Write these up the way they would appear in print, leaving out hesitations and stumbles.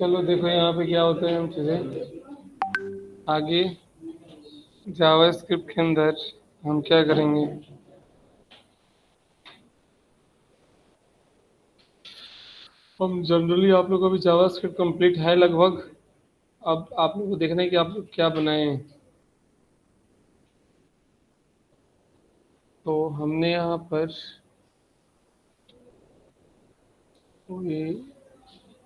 चलो देखो यहाँ पे क्या होता है, हम चीज़ें आगे जावास्क्रिप्ट के अंदर हम क्या करेंगे। हम जनरली आप लोग का भी जावास्क्रिप्ट कंप्लीट है लगभग। अब आप लोग को देखना है कि आप लोग क्या बनाए हैं। तो हमने यहाँ पर तो ये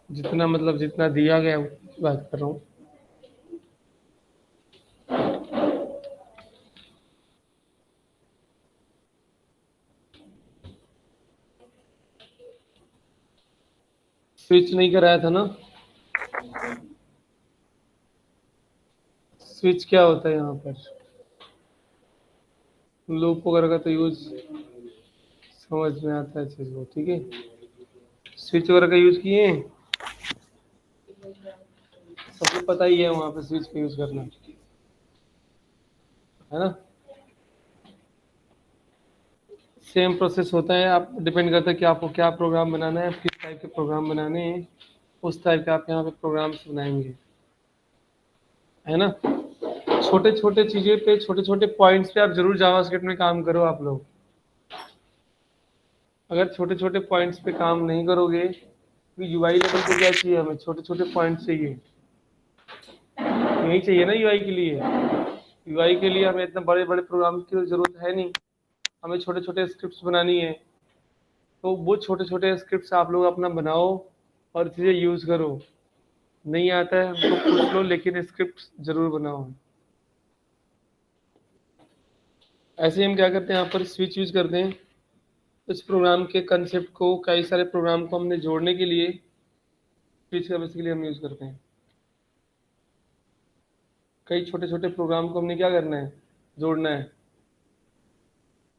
जितना मतलब जितना दिया गया है, उसकी बात कर रहा हूँ। स्विच नहीं कराया था ना। स्विच क्या होता है यहाँ पर, लूप वगैरह का तो यूज समझ में आता है चीज़ को, ठीक है। स्विच वगैरह का यूज किए हैं, सबको पता ही है वहाँ पे स्विच का यूज करना, है ना। सेम प्रोसेस होता है, आप डिपेंड करता है कि आपको क्या प्रोग्राम बनाना है, किस टाइप के प्रोग्राम बनाने हैं, उस टाइप के आप यहाँ पे प्रोग्राम्स बनाएंगे, है ना। छोटे छोटे चीज़ें पे, छोटे छोटे पॉइंट्स पे आप जरूर जावास्क्रिप्ट में काम करो आप लोग। अगर छोटे छोटे पॉइंट्स पे काम नहीं करोगे तो यूआई लेवल पे क्या चाहिए, हमें छोटे छोटे पॉइंट्स चाहिए, यही चाहिए ना यूआई के लिए। यूआई के लिए हमें इतने बड़े बड़े प्रोग्राम की जरूरत है नहीं, हमें छोटे छोटे स्क्रिप्ट्स बनानी है। तो वो छोटे छोटे स्क्रिप्ट्स आप लोग अपना बनाओ और चीज़ें यूज़ करो। नहीं आता है हमको पूछ लो, लेकिन स्क्रिप्ट जरूर बनाओ। ऐसे ही हम क्या करते हैं, यहाँ पर स्विच यूज करते हैं। इस प्रोग्राम के कंसेप्ट को, कई सारे प्रोग्राम को हमने जोड़ने के लिए स्विच का बेसिकली हम यूज करते हैं। कई छोटे छोटे प्रोग्राम को हमने क्या करना है, जोड़ना है।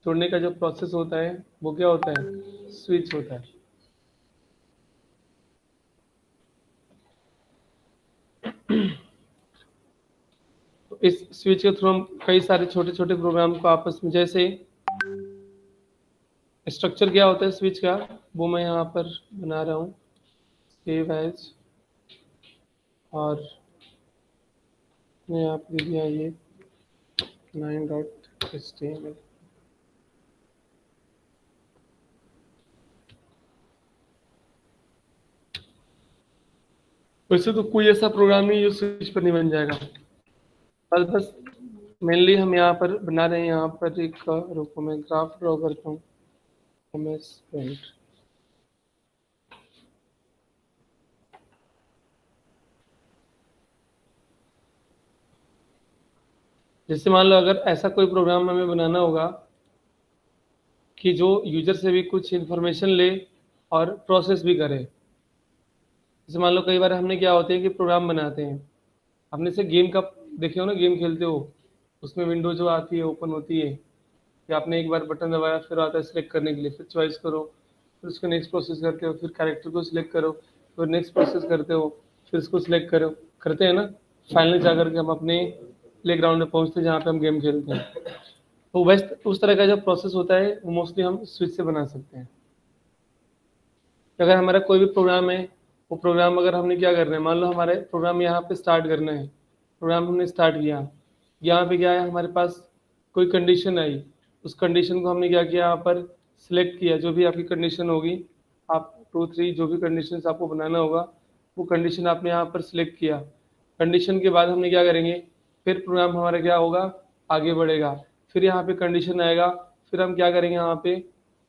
जोड़ने का जो प्रोसेस होता है वो क्या होता है, स्विच होता है। तो इस स्विच के थ्रू हम कई सारे छोटे छोटे प्रोग्राम को आपस में, जैसे स्ट्रक्चर क्या होता है स्विच का, वो मैं यहाँ पर बना रहा हूँ, सेव एज, और मैं यहाँ पर दे दिया ये 9.html। वैसे तो कोई ऐसा प्रोग्राम नहीं जो स्विच पर नहीं बन जाएगा, बस मेनली हम यहाँ पर बना रहे हैं। यहाँ पर एक रुको मैं ग्राफ ड्रॉ करता हूँ, MS पेंट। जैसे मान लो अगर ऐसा कोई प्रोग्राम हमें बनाना होगा कि जो यूजर से भी कुछ इन्फॉर्मेशन ले और प्रोसेस भी करे। जैसे मान लो कई बार हमने क्या होते हैं कि प्रोग्राम बनाते हैं, हमने से गेम का देखे हो ना, गेम खेलते हो, उसमें विंडो जो आती है ओपन होती है, कि आपने एक बार बटन दबाया, फिर आता है सिलेक्ट करने के लिए, फिर चॉइस करो, फिर उसको नेक्स्ट प्रोसेस करते हो, फिर कैरेक्टर को सिलेक्ट करो, फिर नेक्स्ट प्रोसेस करते हो, फिर इसको सिलेक्ट करो, करते हैं ना। फाइनली जा करके हम अपने प्ले ग्राउंड में पहुंचते हैं जहाँ पे हम गेम खेलते हैं। तो वैसे उस तरह का जो प्रोसेस होता है वो मोस्टली हम स्विच से बना सकते हैं। तो अगर हमारा कोई भी प्रोग्राम है, वो प्रोग्राम अगर हमने क्या करना है, मान लो हमारे प्रोग्राम यहाँ पे स्टार्ट करना है, प्रोग्राम हमने स्टार्ट किया, यहाँ पे क्या है हमारे पास, कोई कंडीशन आई, उस कंडीशन को हमने क्या किया, यहाँ पर सिलेक्ट किया, जो भी आपकी कंडीशन होगी, आप 2 3 जो भी कंडीशन आपको बनाना होगा, वो कंडीशन आपने यहाँ पर सिलेक्ट किया। कंडीशन के बाद हमने क्या करेंगे, फिर प्रोग्राम हमारा क्या होगा, आगे बढ़ेगा। फिर यहाँ पे कंडीशन आएगा, फिर हम क्या करेंगे, यहाँ पे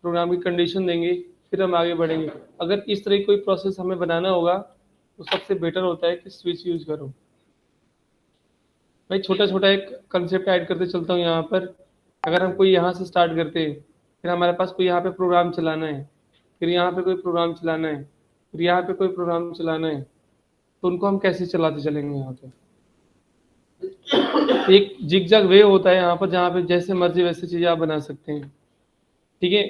प्रोग्राम की कंडीशन देंगे, फिर हम आगे बढ़ेंगे। अगर इस तरह की कोई प्रोसेस हमें बनाना होगा तो सबसे बेटर होता है कि स्विच यूज करो। भाई छोटा छोटा एक कंसेप्ट ऐड करते चलता हूँ यहाँ पर। अगर हम कोई यहाँ से स्टार्ट करते हैं, फिर हमारे पास कोई यहाँ पे प्रोग्राम चलाना है, फिर यहाँ पे कोई प्रोग्राम चलाना है, फिर यहाँ पे कोई प्रोग्राम चलाना है, तो उनको हम कैसे चलाते चलेंगे यहाँ पे। एक जिगजैग वे होता है यहाँ पर, जहाँ पे जैसे मर्जी वैसे चीजें आप बना सकते हैं। ठीक है।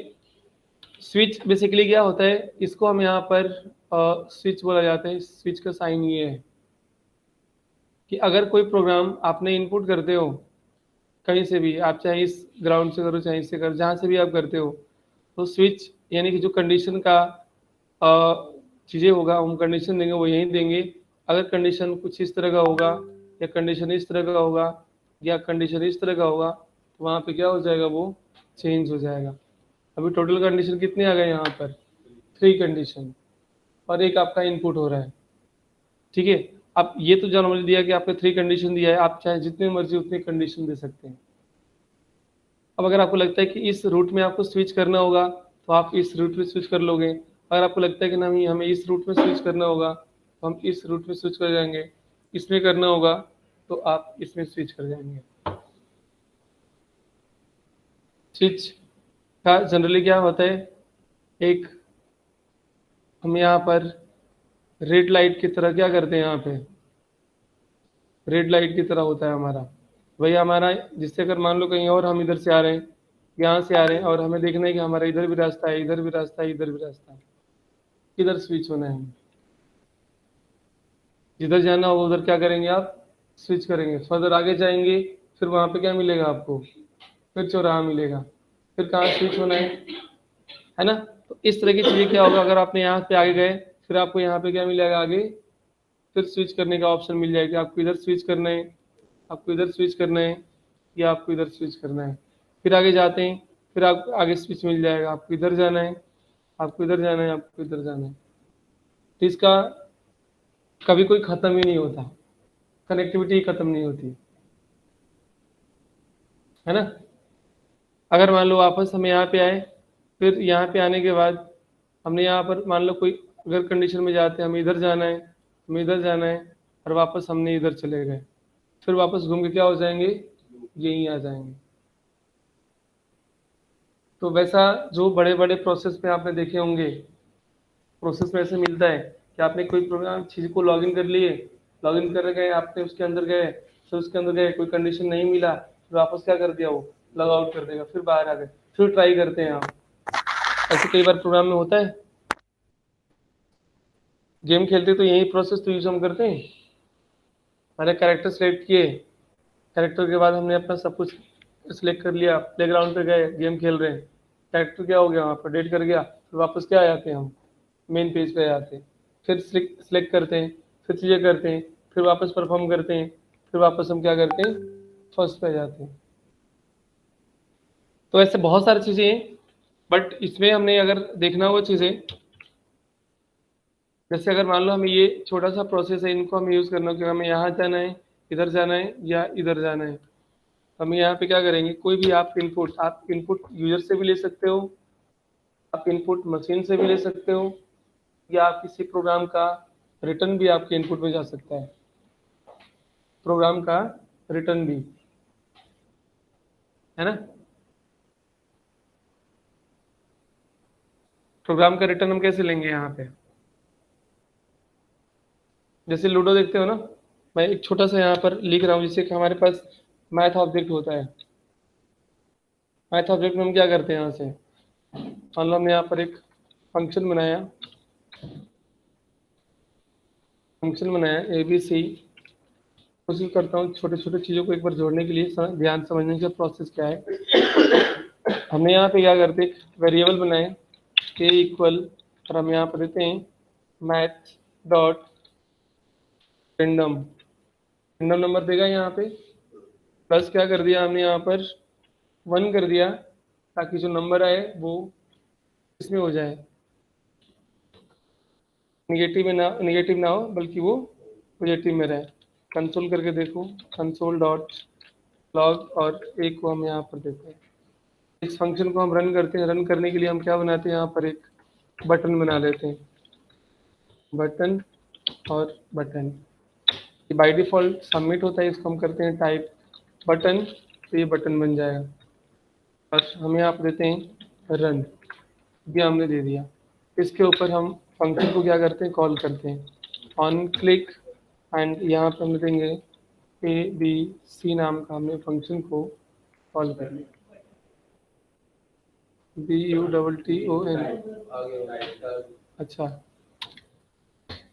स्विच बेसिकली क्या होता है, इसको हम यहाँ पर स्विच बोला जाता है। स्विच का साइन ये है कि अगर कोई प्रोग्राम आपने इनपुट करते हो कहीं से भी, आप चाहे इस ग्राउंड से करो चाहे इससे करो, जहाँ से भी आप करते हो, तो स्विच यानी कि जो कंडीशन का चीज़ें होगा, हम कंडीशन देंगे वो यहीं देंगे। अगर कंडीशन कुछ इस तरह का होगा, या कंडीशन इस तरह का होगा, या कंडीशन इस तरह का होगा, तो वहाँ पे क्या हो जाएगा, वो चेंज हो जाएगा। अभी टोटल कंडीशन कितने आ गए यहाँ पर, 3 कंडीशन, और एक आपका इनपुट हो रहा है। ठीक है। अब ये तो जनरली दिया कि आपने 3 कंडीशन दिया है, आप चाहे जितने मर्जी उतने कंडीशन दे सकते हैं। अब अगर आपको लगता है कि इस रूट में आपको स्विच करना होगा, तो आप इस रूट में स्विच कर लोगे। अगर आपको लगता है कि नहीं हमें इस रूट में स्विच करना होगा, तो हम इस रूट में स्विच कर जाएंगे। इसमें करना होगा तो आप इसमें स्विच कर जाएंगे। स्विच का जनरली क्या होता है, एक हम यहाँ पर रेड लाइट की तरह क्या करते हैं, यहाँ पे रेड लाइट की तरह होता है हमारा। वही हमारा, जिससे अगर मान लो कहीं और हम इधर से आ रहे हैं, यहाँ से आ रहे हैं, और हमें देखना है कि हमारा इधर भी रास्ता है, इधर भी रास्ता है, इधर भी रास्ता है, किधर स्विच होना है। जिधर जाना होगा उधर क्या करेंगे आप, स्विच करेंगे। फर्दर आगे जाएंगे, फिर वहाँ पे क्या मिलेगा आपको, फिर चौराहा मिलेगा, फिर कहाँ स्विच होना है ना। तो इस तरह की चीज़ें क्या होगा, अगर आपने यहाँ पे आगे गए, फिर आपको यहाँ पे क्या मिलेगा आगे, फिर स्विच करने का ऑप्शन मिल जाएगा। आपको इधर स्विच करना है, आपको इधर स्विच करना है, या आपको इधर स्विच करना है। फिर आगे जाते हैं, फिर आपको आगे स्विच मिल जाएगा, आपको इधर जाना है, आपको इधर जाना है, आपको इधर जाना है। तो इसका कभी कोई ख़त्म ही नहीं होता, कनेक्टिविटी खत्म नहीं होती है ना। अगर मान लो वापस हम यहाँ पे आए, फिर यहाँ पे आने के बाद हमने यहाँ पर मान लो कोई अगर कंडीशन में जाते हैं, हमें इधर जाना है, हमें इधर जाना है, और वापस हमने इधर चले गए, फिर वापस घूम के क्या हो जाएंगे, यहीं आ जाएंगे। तो वैसा जो बड़े बड़े प्रोसेस में आपने देखे होंगे, प्रोसेस में ऐसे मिलता है कि आपने कोई प्रोग्राम चीज़ को लॉगिन कर लिए, लॉगिन कर गए, आपने उसके अंदर गए, फिर उसके अंदर गए, कोई कंडीशन नहीं मिला, फिर वापस क्या कर दिया, वो लॉग आउट कर देगा, फिर बाहर आ गए, फिर ट्राई करते हैं आप। ऐसे कई बार प्रोग्राम में होता है। गेम खेलते तो यही प्रोसेस तो यूज हम करते हैं। मैंने कैरेक्टर सेलेक्ट किए, कैरेक्टर के बाद हमने अपना सब कुछ सिलेक्ट कर लिया, प्लेग्राउंड पे गए, गेम खेल रहे हैं, कैरेक्टर क्या हो गया, वहाँ पर अपडेट कर गया, फिर वापस क्या आ जाते हैं हम, मेन पेज पे आ जाते हैं, फिर सिलेक्ट करते हैं, फिर चीज़ें करते हैं, फिर वापस परफॉर्म करते हैं, फिर वापस हम क्या करते हैं, फर्स्ट पे आ जाते हैं। तो ऐसे बहुत सारी चीज़ें हैं, बट इसमें हमने अगर देखना हो चीज़ें, जैसे अगर मान लो हमें ये छोटा सा प्रोसेस है, इनको हमें यूज़ करना हो कि हमें यहाँ जाना है, इधर जाना है, या इधर जाना है। हम यहाँ पे क्या करेंगे, कोई भी आप इनपुट यूजर से भी ले सकते हो, आप इनपुट मशीन से भी ले सकते हो, या आप किसी प्रोग्राम का रिटर्न भी आपके इनपुट में जा सकता है, प्रोग्राम का रिटर्न भी, है ना। प्रोग्राम का रिटर्न हम कैसे लेंगे, यहाँ पे जैसे लूडो देखते हो ना, मैं एक छोटा सा यहाँ पर लिख रहा हूँ, जिससे कि हमारे पास मैथ ऑब्जेक्ट होता है। मैथ ऑब्जेक्ट में हम क्या करते हैं, यहाँ से मान लो हमने यहाँ पर एक फंक्शन बनाया, ए बी सी। कोशिश करता हूँ छोटे छोटे चीज़ों को एक बार जोड़ने के लिए, ध्यान समझने का प्रोसेस क्या है। हमने यहाँ पे क्या करते हैं, वेरिएबल बनाए के इक्वल, और हम यहाँ पर देते हैं math dot random, random number देगा यहाँ पे, प्लस क्या कर दिया हमने यहाँ पर 1 कर दिया, ताकि जो नंबर आए वो इसमें हो जाए, निगेटिव ना हो, बल्कि वो पॉजिटिव में रहे। कंसोल करके देखो, कंसोल डॉट लॉग और एक को हम यहाँ पर देते हैं। इस फंक्शन को हम रन करते हैं। रन करने के लिए हम क्या बनाते हैं, यहाँ पर एक बटन बना लेते हैं, बटन और बटन। ये बाय डिफॉल्ट सबमिट होता है, इसको हम करते हैं टाइप बटन, तो ये बटन बन जाएगा। और हम यहाँ पर देते हैं रन, ये हमने दे दिया। इसके ऊपर हम फंक्शन को क्या करते हैं, कॉल करते हैं ऑन क्लिक, एंड यहाँ पर हम देंगे ABC नाम का हमने फंक्शन को कॉल कर लिया, BUTTON। अच्छा,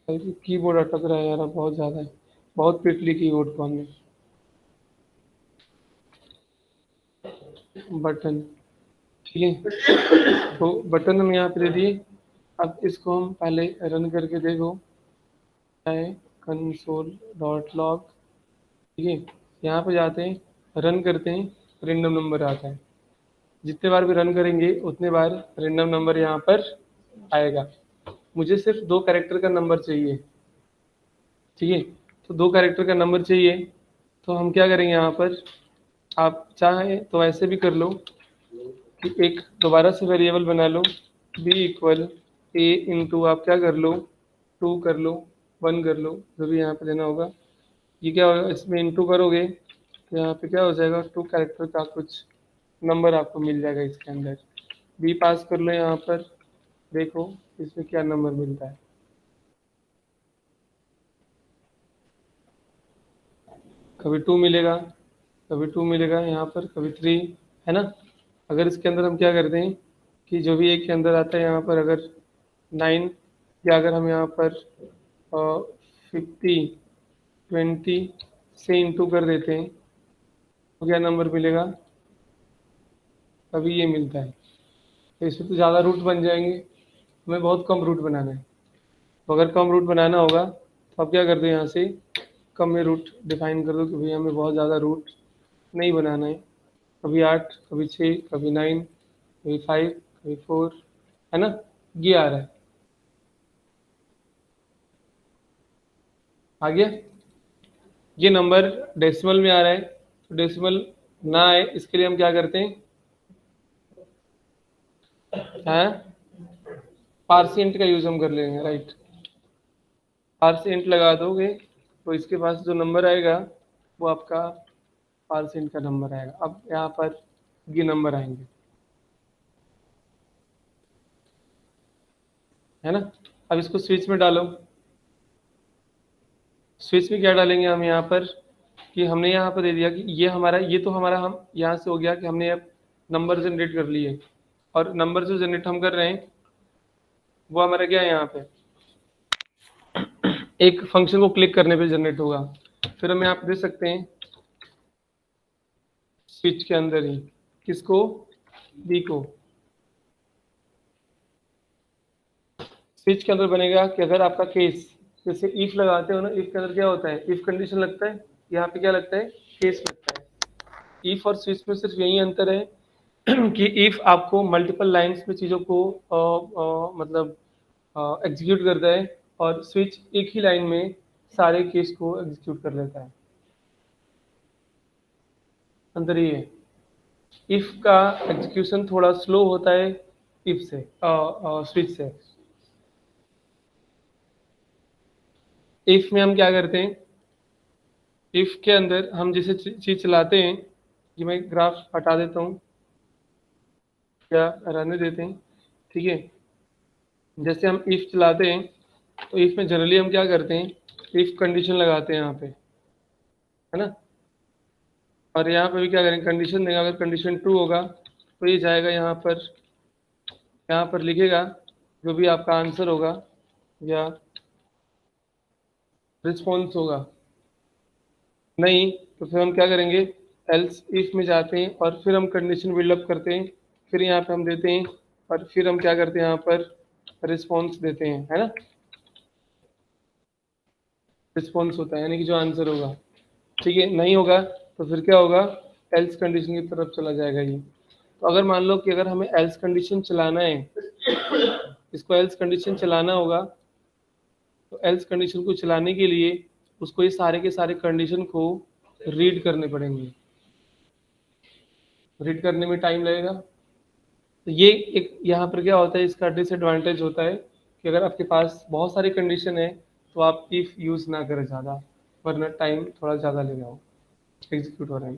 कीबोर्ड अटक रहा है यार, अब बहुत ज़्यादा है, बहुत पीट ली कीबोर्ड को हमने। बटन, ठीक है, तो बटन हम यहाँ पे दे दिए। अब इसको हम पहले रन करके देखो, है console.log, ठीक है। यहाँ पे जाते हैं, रन करते हैं, रेंडम नंबर आता है। जितने बार भी रन करेंगे उतने बार रेंडम नंबर यहाँ पर आएगा। मुझे सिर्फ 2 कैरेक्टर का नंबर चाहिए, ठीक है, तो 2 कैरेक्टर का नंबर चाहिए। तो हम क्या करेंगे यहाँ पर, आप चाहें तो ऐसे भी कर लो कि एक दोबारा से वेरिएबल बना लो, b इक्वल a इंटू आप क्या कर लो, 2 कर लो, 1 कर लो, जो भी यहाँ पे देना होगा। ये क्या होगा, इसमें इंटू करोगे तो यहाँ पे क्या हो जाएगा, 2 कैरेक्टर का कुछ नंबर आपको मिल जाएगा इसके अंदर। b पास कर लो यहाँ पर, देखो इसमें क्या नंबर मिलता है। कभी 2 मिलेगा, कभी 2 मिलेगा यहाँ पर, कभी 3, है ना। अगर इसके अंदर हम क्या करते हैं कि जो भी एक के अंदर आता है यहाँ पर, अगर 9, या अगर हम यहाँ पर 50 20 से इंटू कर देते हैं तो क्या नंबर मिलेगा, कभी ये मिलता है। तो इसमें तो ज़्यादा रूट बन जाएंगे, हमें बहुत कम रूट बनाना है। तो अगर कम रूट बनाना होगा तो आप क्या कर दो, यहाँ से कम में रूट डिफाइन कर दो कि भैया हमें बहुत ज़्यादा रूट नहीं बनाना है। कभी 8, कभी 6, कभी 9, कभी 5, कभी 4, है ना, ये आ रहा है। आ गया, ये नंबर डेसिमल में आ रहा है, तो डेसिमल ना आए इसके लिए हम क्या करते हैं, पार्सिएंट का यूज हम कर लेंगे, राइट। पार्सिएंट लगा दोगे तो इसके पास जो नंबर आएगा वो आपका पार्सिएंट का नंबर आएगा। अब यहाँ पर ये नंबर आएंगे, है ना। अब इसको स्विच में डालो। स्विच में क्या डालेंगे हम यहाँ पर, कि हमने यहाँ पर दे दिया कि ये हमारा, ये तो हमारा, हम यहाँ से हो गया कि हमने अब नंबर जनरेट कर लिए, और नंबर जो जनरेट हम कर रहे हैं वो हमारा क्या है, यहाँ पे एक फंक्शन को क्लिक करने पे जनरेट होगा। फिर हम यहाँ पे दे सकते हैं स्विच के अंदर ही, किसको, बी को। स्विच के अंदर बनेगा कि अगर आपका केस, जैसे इफ लगाते हो ना, इफ के अंदर क्या होता है, इफ कंडीशन लगता है, यहाँ पे क्या लगता है, केस लगता है। इफ और स्विच में सिर्फ यही अंतर है कि इफ आपको मल्टीपल लाइंस में चीज़ों को मतलब एग्जीक्यूट करता है, और स्विच एक ही लाइन में सारे केस को एग्जीक्यूट कर लेता है। अंतर ये है, इफ का एग्जीक्यूशन थोड़ा स्लो होता है इफ से, स्विच से। इफ में हम क्या करते हैं, इफ के अंदर हम जैसे चीज चलाते हैं, कि मैं ग्राफ हटा देता हूँ या रहने देते हैं, ठीक है। जैसे हम इफ चलाते हैं तो इफ में जनरली हम क्या करते हैं, इफ कंडीशन लगाते हैं यहाँ पे, है ना। और यहाँ पे भी क्या करेंगे, कंडीशन देगा, अगर कंडीशन ट्रू होगा तो ये जाएगा यहाँ पर, यहाँ पर लिखेगा जो भी आपका आंसर होगा या रिस्पॉन्स होगा। नहीं तो फिर हम क्या करेंगे, एल्स इफ में जाते हैं और फिर हम कंडीशन बिल्डअप करते हैं, फिर यहाँ पे हम देते हैं, और फिर हम क्या करते हैं, यहाँ पर रिस्पॉन्स देते हैं, है ना। रिस्पॉन्स होता है यानी कि जो आंसर होगा, ठीक है। नहीं होगा तो फिर क्या होगा, एल्स कंडीशन की तरफ चला जाएगा ये। तो अगर मान लो कि अगर हमें एल्स कंडीशन चलाना है, इसको एल्स कंडीशन चलाना होगा, तो एल्स कंडीशन को चलाने के लिए उसको ये सारे के सारे कंडीशन को रीड करने पड़ेंगे। रीड करने में टाइम लगेगा। तो ये एक यहाँ पर क्या होता है, इसका डिसएडवांटेज होता है कि अगर आपके पास बहुत सारी कंडीशन है तो आप इफ़ यूज़ ना करें ज़्यादा, वरना टाइम थोड़ा ज़्यादा लेगा वो एग्जीक्यूट हो रहा है।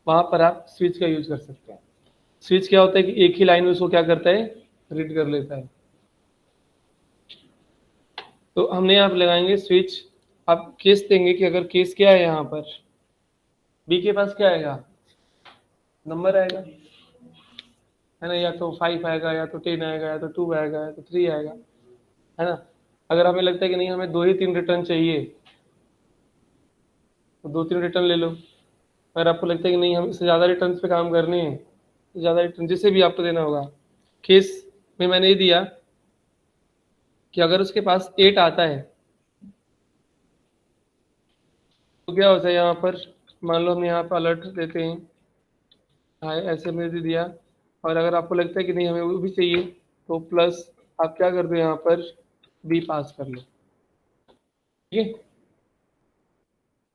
वहाँ पर आप स्विच का यूज़ कर सकते हैं। स्विच क्या होता है कि एक ही लाइन में उसको क्या करता है, रीड कर लेता है। तो हमने यहाँ पर लगाएंगे स्विच। आप केस देंगे कि अगर केस क्या है यहाँ पर, बी के पास क्या आएगा, नंबर आएगा, है ना, या तो 5 आएगा, या तो 10 आएगा, या तो 2 आएगा, या तो 3 आएगा, है ना। अगर हमें लगता है कि नहीं हमें 2 ही 3 रिटर्न चाहिए तो 2-3 रिटर्न ले लो। अगर आपको लगता है कि नहीं हम इससे ज़्यादा रिटर्न पे काम करने हैं तो ज़्यादा रिटर्न जिसे भी आपको देना होगा। केस में मैंने ये दिया कि अगर उसके पास 8 आता है तो क्या होता है यहाँ पर, मान लो हम यहाँ पर अलर्ट देते हैं, हाँ ऐसे में दे दिया। और अगर आपको लगता है कि नहीं हमें वो भी चाहिए तो प्लस आप क्या कर दो यहाँ पर, बी पास कर लो। ठीक है,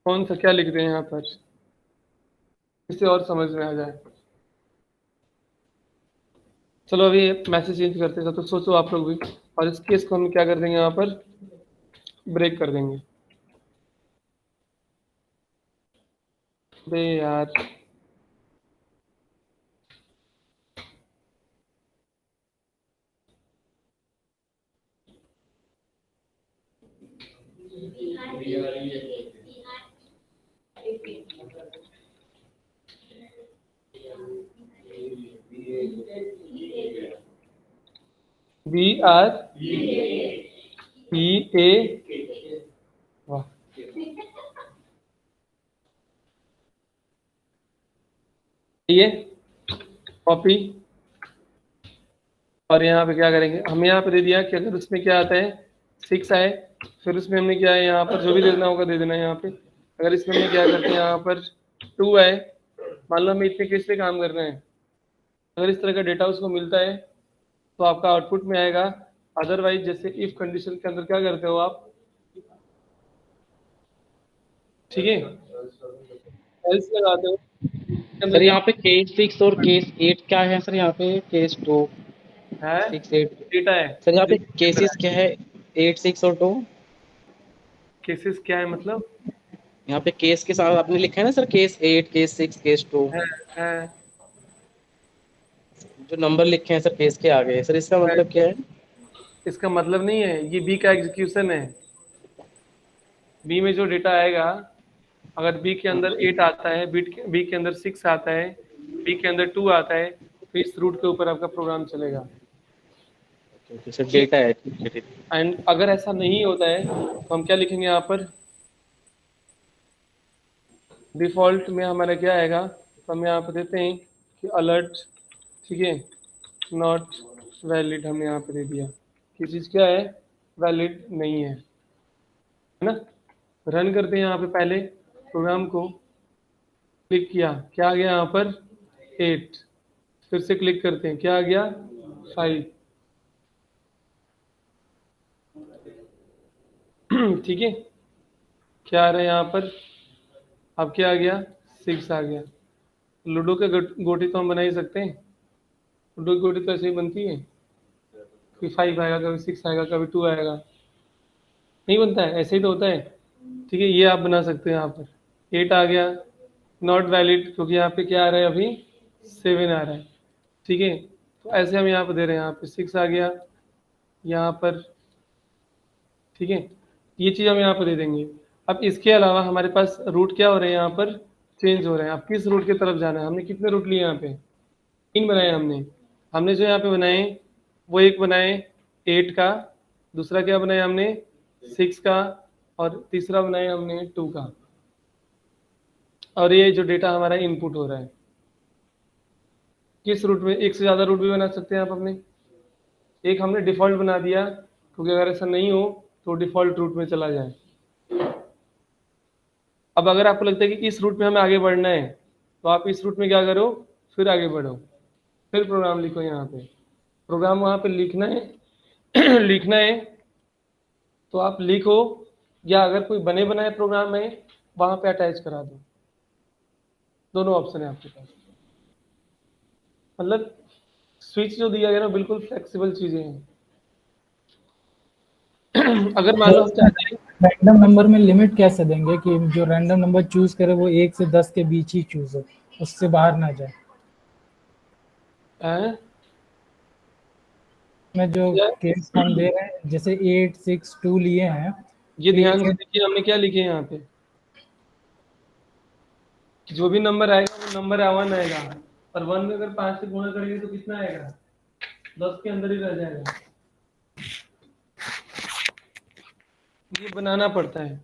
कौन सा क्या लिख रहे हैं यहाँ पर, इससे और समझ में आ जाए। चलो अभी मैसेज चेंज करते हैं, तो सोचो आप लोग भी। और इस केस को हम क्या कर देंगे यहाँ पर, ब्रेक कर देंगे। अबे यार, बी आर ई ए, वाह, ये कॉपी। और यहाँ पे क्या करेंगे, हमने यहाँ पे दे दिया कि अगर उसमें क्या आता है 6 आए, फिर उसमें हमने क्या है यहाँ पर जो भी देना होगा दे देना है यहाँ पे। अगर इसमें हमने क्या करते हैं यहाँ पर 2 आए, मान लो हमें इतने केस पे काम करना है, अगर इस तरह का डेटा उसको मिलता है तो आपका आउटपुट में आएगा। अदरवाइज जैसे इफ कंडीशन के अंदर क्या करते हो आप, ठीक है, एल्स लगाते हो, इसके अंदर सर क्या यहाँ पे केस 6 और केस 8 क्या है सर? यहाँ पे केस 2 है, 6 8। डेटा है सर यहाँ जो पे इसके अंदर केसेस है। क्या है? 8 6 और 2। केसेस क्या है मतलब, यहाँ पे केस के साथ आपने लिखा है ना सर, केस 8 केस 6 केस 2। है है जो नंबर लिखे हैं सर केस के आगे, सर इसका है। मतलब क्या है? इसका मतलब नहीं है, ये बी का एग्जीक्यूशन है। बी में जो डेटा आएगा, अगर बी के अंदर 8 आता है, बी के अंदर 6 आता है, बी के अंदर 2 आता है, तो इस रूट के ऊपर आपका प्रोग्राम चलेगा। ओके सर, डेटा है, ठीक है ठीक है। एंड अगर ऐसा नहीं होता है तो हम क्या लिखेंगे यहाँ पर, डिफॉल्ट में हमारा क्या आएगा, तो हम यहाँ पर देते हैं कि अलर्ट, ठीक है, नॉट वैलिड, हमने यहाँ पे दे दिया कि चीज़ क्या है, वैलिड नहीं है ना। रन करते हैं यहाँ पे, पहले प्रोग्राम को क्लिक किया, क्या आ गया यहाँ पर 8, फिर से क्लिक करते हैं, क्या आ गया 5। ठीक है, क्या आ रहा है यहाँ पर, अब क्या आ गया 6 आ गया। लूडो के गोटी तो हम बना ही सकते हैं, लूडो की गोटी तो ऐसे ही बनती है, कभी 5 आएगा, कभी 6 आएगा, कभी 2 आएगा, नहीं बनता है, ऐसे ही तो होता है। ठीक है, ये आप बना सकते हैं यहाँ पर। 8 आ गया, नॉट वैलिड, क्योंकि यहाँ पे क्या आ रहा है अभी 7 आ रहा है। ठीक है, तो ऐसे हम यहाँ पर दे रहे हैं, यहाँ पे 6 आ गया यहाँ पर। ठीक है, ये चीज़ हम यहाँ पर दे देंगे। अब इसके अलावा हमारे पास रूट क्या हो रहे हैं यहाँ पर, चेंज हो रहे हैं। अब किस रूट की तरफ जाना है, हमने कितने रूट लिए यहाँ पे, 3 बनाए हमने। हमने जो यहाँ पे बनाए वो एक बनाए 8 का, दूसरा क्या बनाया हमने 6 का, और तीसरा बनाया हमने 2 का। और ये जो डेटा हमारा इनपुट हो रहा है, किस रूट में, एक से ज़्यादा रूट भी बना सकते हैं आप अपने, एक हमने डिफ़ॉल्ट बना दिया, क्योंकि अगर ऐसा नहीं हो तो डिफ़ॉल्ट रूट में चला जाए। अब अगर आपको लगता है कि इस रूट में हमें आगे बढ़ना है तो आप इस रूट में क्या करो, फिर आगे बढ़ो, फिर प्रोग्राम लिखो। यहाँ पे प्रोग्राम वहाँ पे लिखना है लिखना है तो आप लिखो, या अगर कोई बने बनाए प्रोग्राम है वहाँ पे अटैच करा दो, दोनों ऑप्शन है आपके पास। मतलब स्विच जो दिया गया ना बिल्कुल फ्लेक्सिबल चीजें हैं। अगर मान लो हम चाहते हैं रैंडम नंबर में लिमिट कैसे देंगे कि जो रैंडम नंबर चूज करे वो 1 से 10 के बीच ही चूज हो, उससे बाहर ना जाए। हैं? में जो क्या? केस हम दे रहे हैं, जैसे 8 6 2 लिए हैं, ये तो ध्यान से देखिए हमने क्या लिखे हैं यहाँ पे, जो भी नंबर आएगा वो नंबर 1 आएगा, और 1 में अगर 5 से गुणा करेंगे तो कितना आएगा, 10 के अंदर ही रह जाएगा। ये बनाना पड़ता है।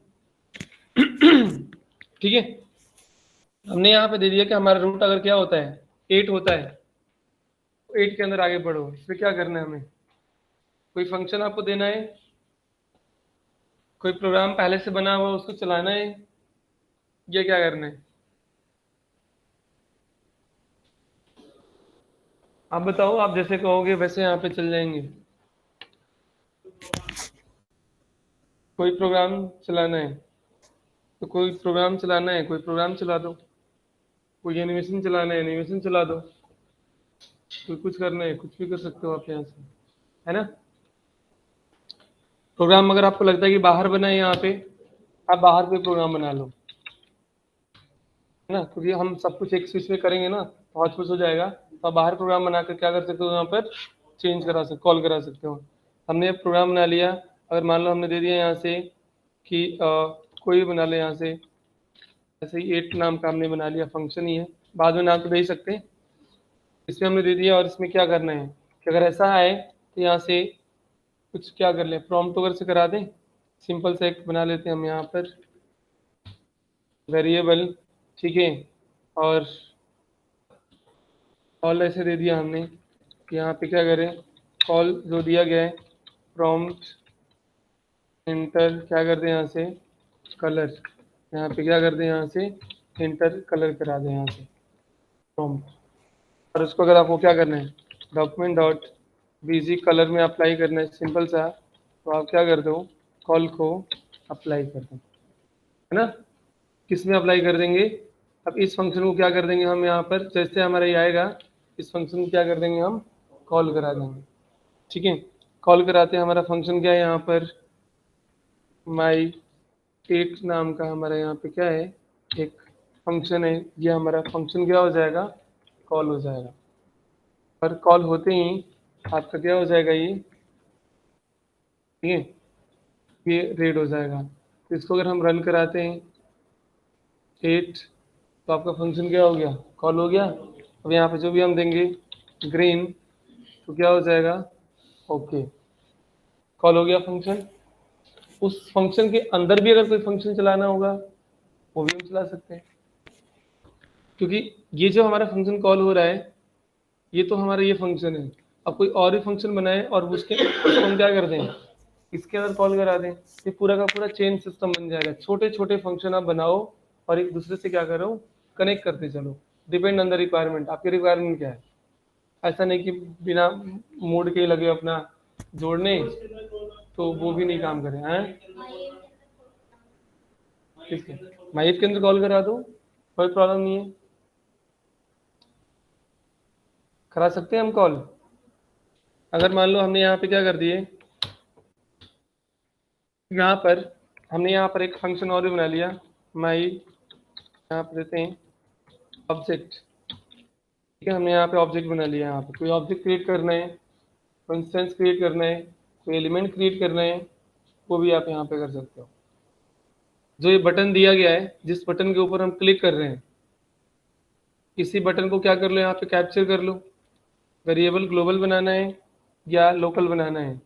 ठीक है, हमने यहाँ पे दे दिया कि हमारा रूट अगर क्या होता है 8 होता है, 8 के अंदर आगे बढ़ो। इसमें क्या करना है, हमें कोई फंक्शन आपको देना है, कोई प्रोग्राम पहले से बना हुआ उसको चलाना है, ये क्या करना है, आप बताओ। आप जैसे कहोगे वैसे यहाँ पे चल जाएंगे। कोई प्रोग्राम चलाना है तो कोई प्रोग्राम चलाना है, कोई प्रोग्राम चला दो, कोई एनिमेशन चलाना है एनिमेशन चला दो, कोई कुछ करना है कुछ भी कर सकते हो आप यहाँ से, है ना। प्रोग्राम अगर आपको लगता है कि बाहर बना है यहाँ पे, आप बाहर कोई प्रोग्राम बना लो, है ना, क्योंकि हम सब कुछ एक स्विच में करेंगे ना तो हॉच हो जाएगा। तो आप बाहर प्रोग्राम बनाकर क्या कर सकते हो, यहाँ पर चेंज करा सकते, कॉल करा सकते हो। हमने प्रोग्राम बना लिया, अगर मान लो हमने दे दिया यहाँ से कि कोई भी बना ले यहाँ से, ऐसे ही 8 नाम का हमने बना लिया, फंक्शन ही है, बाद में नाम तो दे ही सकते हैं। इसमें हमने दे दिया, और इसमें क्या करना है कि अगर ऐसा है तो यहाँ से कुछ क्या कर लें, प्रॉम्प्ट वगैरह से करा दें। सिंपल से एक बना लेते हैं हम यहाँ पर वेरिएबल, ठीक है, और कॉल ऐसे दे दिया हमने कि यहाँ पे क्या करें, कॉल जो दिया गया है प्रॉम्प्ट इंटर क्या कर दें यहाँ से कलर, यहाँ पे क्या कर दें यहाँ से इंटर कलर करा दें यहाँ से प्रॉम्प्ट। और उसको अगर आपको क्या करना है डॉक्यूमेंट डॉट बीजी कलर में अप्लाई करना है सिंपल सा, तो आप क्या कर दो कॉल को अप्लाई कर दो, है ना। किस में अप्लाई कर देंगे, अब इस फंक्शन को क्या कर देंगे हम यहाँ पर, जैसे हमारा ये आएगा इस फंक्शन को क्या कर देंगे हम कॉल करा देंगे। ठीक है, कॉल कराते हैं, हमारा फंक्शन क्या है यहाँ पर माई 8 नाम का हमारा यहाँ पे क्या है एक फंक्शन है, ये हमारा फंक्शन क्या हो जाएगा कॉल हो जाएगा। और कॉल होते ही आपका क्या हो जाएगा ये, ठीक है, ये रेड हो जाएगा। तो इसको अगर हम रन कराते हैं 8, तो आपका फंक्शन क्या हो गया कॉल हो गया। अब यहाँ पे जो भी हम देंगे ग्रीन, तो क्या हो जाएगा ओके, कॉल हो गया फंक्शन। उस फंक्शन के अंदर भी अगर कोई फंक्शन चलाना होगा वो भी हम चला सकते हैं, क्योंकि ये जो हमारा फंक्शन कॉल हो रहा है ये तो हमारा ये फंक्शन है। अब कोई और भी फंक्शन बनाए और उसको हम क्या कर दें इसके अंदर कॉल करा दें, ये पूरा का पूरा चेन सिस्टम बन जाएगा। छोटे छोटे फंक्शन आप बनाओ और एक दूसरे से क्या करो कनेक्ट करते चलो, डिपेंड ऑन द रिक्वायरमेंट। आपकी रिक्वायरमेंट क्या है, ऐसा नहीं कि बिना मूड के लगे अपना जोड़ने, तो वो भी नहीं काम करे हैं। ठीक है, माइक के अंदर कॉल करा दो, कोई प्रॉब्लम नहीं है, करा सकते हैं हम कॉल। अगर मान लो हमने यहाँ पे क्या कर दिए, यहाँ पर हमने यहाँ पर एक फंक्शन और भी बना लिया माई, यहाँ पर देते हैं ऑब्जेक्ट, ठीक है, हमने यहाँ पे ऑब्जेक्ट बना लिया। यहाँ पे कोई ऑब्जेक्ट क्रिएट करना है, कोई इंस्टेंस क्रिएट करना है, कोई एलिमेंट क्रिएट करना है, वो भी आप यहाँ पे कर सकते हो। जो ये बटन दिया गया है जिस बटन के ऊपर हम क्लिक कर रहे हैं, इसी बटन को क्या कर लो यहाँ पे कैप्चर कर लो, वेरिएबल ग्लोबल बनाना है या लोकल बनाना है,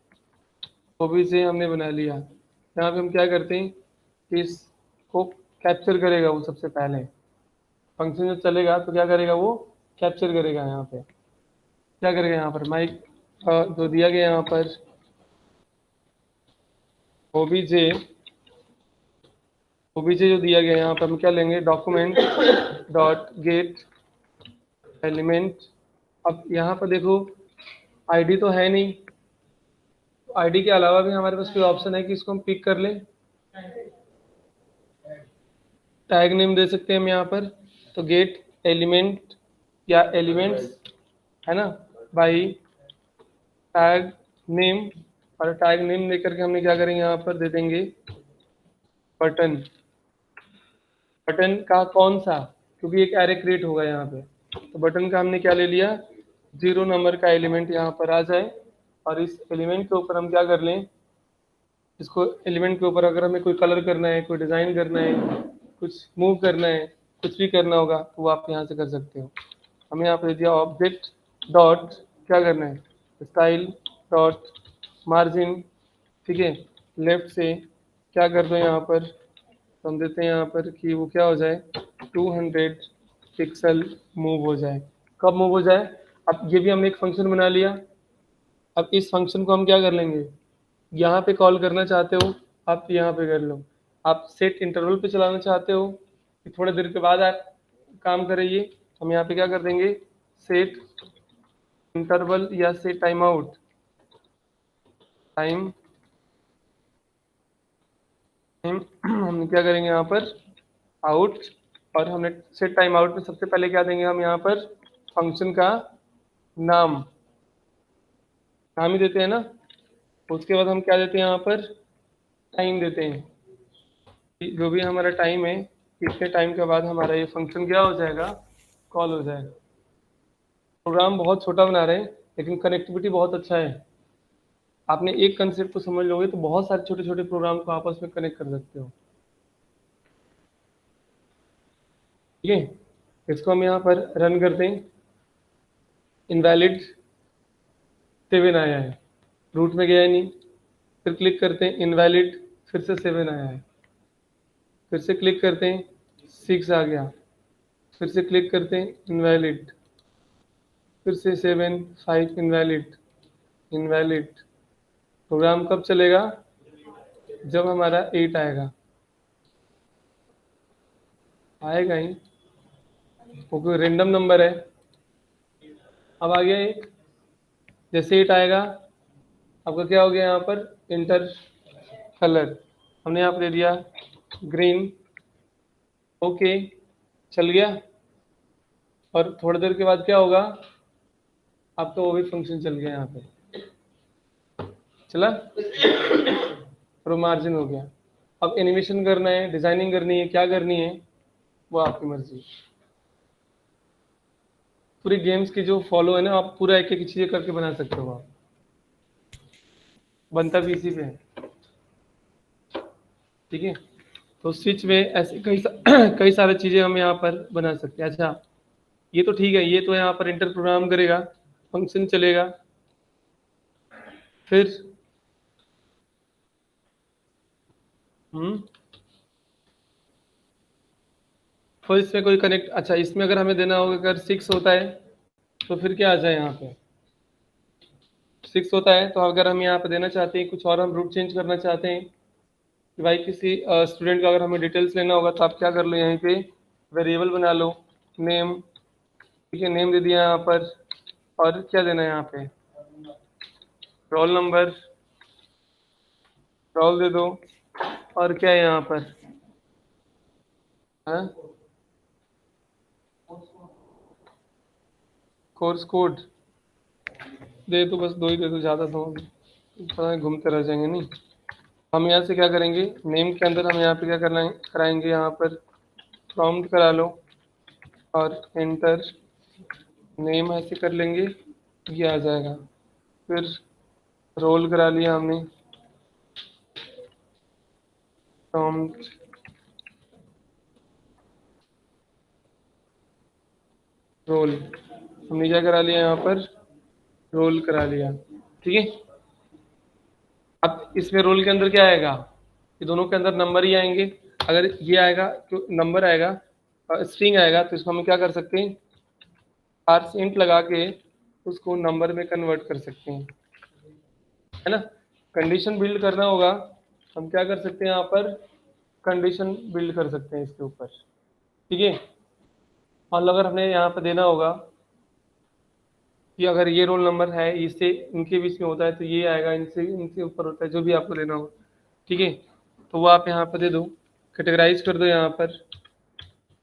वो भी से हमने बना लिया। यहाँ पे हम क्या करते हैं कि इसको कैप्चर करेगा वो सबसे पहले, फंक्शन जब चलेगा तो क्या करेगा वो कैप्चर करेगा। यहाँ पे क्या करेगा, यहाँ पर माइक जो दिया गया यहाँ पर ओबीजे, ओबीजे जो दिया गया यहाँ पर हम क्या लेंगे डॉक्यूमेंट डॉट गेट एलिमेंट। अब यहाँ पर देखो आईडी तो है नहीं, आईडी के अलावा भी हमारे पास कोई ऑप्शन है कि इसको हम पिक कर लें, टैग नेम दे सकते हैं हम यहाँ पर, तो गेट एलिमेंट या एलिमेंट्स है ना, बाई टैग नेम, और टैग नेम लेकर के हमने क्या करेंगे यहाँ पर दे देंगे बटन। बटन का कौन सा, क्योंकि एक एरे क्रिएट होगा यहाँ पे, तो बटन का हमने क्या ले लिया, 0 नंबर का एलिमेंट यहाँ पर आ जाए, और इस एलिमेंट के ऊपर हम क्या कर लें, इसको एलिमेंट के ऊपर अगर हमें कोई कलर करना है, कोई डिज़ाइन करना है, कुछ मूव करना है, कुछ भी करना होगा तो वो आप यहाँ से कर सकते हो। हमें यहाँ पे दे दिया ऑब्जेक्ट डॉट क्या करना है, स्टाइल डॉट मार्जिन, ठीक है, लेफ्ट से क्या कर दो यहाँ पर, तो हम देते हैं यहाँ पर कि वो क्या हो जाए 200 पिक्सल मूव हो जाए। कब मूव हो जाए, अब ये भी हमने एक फंक्शन बना लिया। अब इस फंक्शन को हम क्या कर लेंगे, यहाँ पे कॉल करना चाहते हो आप यहाँ पे कर लो, आप सेट इंटरवल पे चलाना चाहते हो कि थोड़ी देर के बाद आप काम करेंगे, हम यहाँ पे क्या कर देंगे सेट इंटरवल या सेट टाइम आउट, टाइम हम क्या करेंगे यहाँ पर आउट, और हमने सेट टाइम आउट में सबसे पहले क्या देंगे हम यहाँ पर फंक्शन का नाम ही देते हैं ना, उसके बाद हम क्या देते हैं यहाँ पर टाइम देते हैं, जो भी हमारा टाइम है इतने टाइम के बाद हमारा ये फंक्शन क्या हो जाएगा, कॉल हो जाएगा। प्रोग्राम बहुत छोटा बना रहे हैं लेकिन कनेक्टिविटी बहुत अच्छा है। आपने एक कंसेप्ट को समझ लोगे तो बहुत सारे छोटे छोटे प्रोग्राम को आपस में कनेक्ट कर सकते हो, ठीक है। इसको हम यहाँ पर रन करते हैं, इनवैलिड 7 आया है, रूट में गया है नहीं, फिर क्लिक करते हैं इनवैलिड, फिर से 7 आया है, फिर से क्लिक करते हैं 6 आ गया, फिर से क्लिक करते हैं इनवैलिड, फिर से 7 5 इनवैलिड इनवैलिड। प्रोग्राम कब चलेगा, जब हमारा 8 आएगा, आएगा ही, वो कोई रेंडम नंबर है। अब आ गया 8, जैसे 8 आएगा आपका क्या हो गया यहाँ पर इंटर कलर, हमने यहाँ पर दे दिया ग्रीन, ओके चल गया, और थोड़ी देर के बाद क्या होगा आपका वो भी फंक्शन चल गया, यहाँ पे चला, प्रो मार्जिन हो गया। अब एनिमेशन करना है, डिजाइनिंग करनी है, क्या करनी है वो आपकी मर्जी। पूरी गेम्स की जो फॉलो है ना, आप पूरा एक एक चीजें करके बना सकते हो, आप बनता भी इसी पे है, ठीक है। तो स्विच में ऐसे कई सारी चीजें हम यहाँ पर बना सकते हैं। अच्छा ये तो ठीक है, ये तो यहाँ पर इंटर प्रोग्राम करेगा, फंक्शन चलेगा, फिर तो इसमें कोई कनेक्ट, अच्छा इसमें अगर हमें देना होगा, अगर 6 होता है तो फिर क्या आ जाए, यहाँ पे 6 होता है तो अगर हम यहाँ पे देना चाहते हैं कुछ और, हम रूट चेंज करना चाहते हैं कि भाई किसी स्टूडेंट का अगर हमें डिटेल्स लेना होगा तो आप क्या कर लो, यहीं पे वेरिएबल बना लो नेम, ठीक है, नेम दे दिया यहाँ पर, और क्या देना है यहाँ पे रोल नंबर, रोल दे दो, और क्या है यहाँ पर कोर्स कोड दे दो, बस 2 ही दे दो, ज़्यादा दो पता है घूमते रह जाएंगे नहीं। हम यहाँ से क्या करेंगे, नेम के अंदर हम यहाँ पे क्या करना कराएंगे, यहाँ पर प्रॉम्प्ट करा लो और एंटर नेम ऐसे कर लेंगे, ये आ जाएगा। फिर रोल करा लिया हमने, प्रॉम्प्ट रोल, हमने क्या करा लिया यहाँ पर रोल करा लिया, ठीक है। अब इसमें रोल के अंदर क्या आएगा, ये दोनों के अंदर नंबर ही आएंगे। अगर ये आएगा तो नंबर आएगा, स्ट्रिंग आएगा, तो इसको हम क्या कर सकते हैं पार्स इंट लगा के उसको नंबर में कन्वर्ट कर सकते हैं, है ना। कंडीशन बिल्ड करना होगा, हम क्या कर सकते हैं यहाँ पर कंडीशन बिल्ड कर सकते हैं इसके ऊपर, ठीक है। और अगर हमें यहाँ पर देना होगा कि अगर ये रोल नंबर है इससे इनके बीच में होता है तो ये आएगा, इनसे इनसे ऊपर होता है, जो भी आपको देना होगा, ठीक है। तो वो आप यहाँ पर दे दो, कैटेगराइज कर दो यहाँ पर।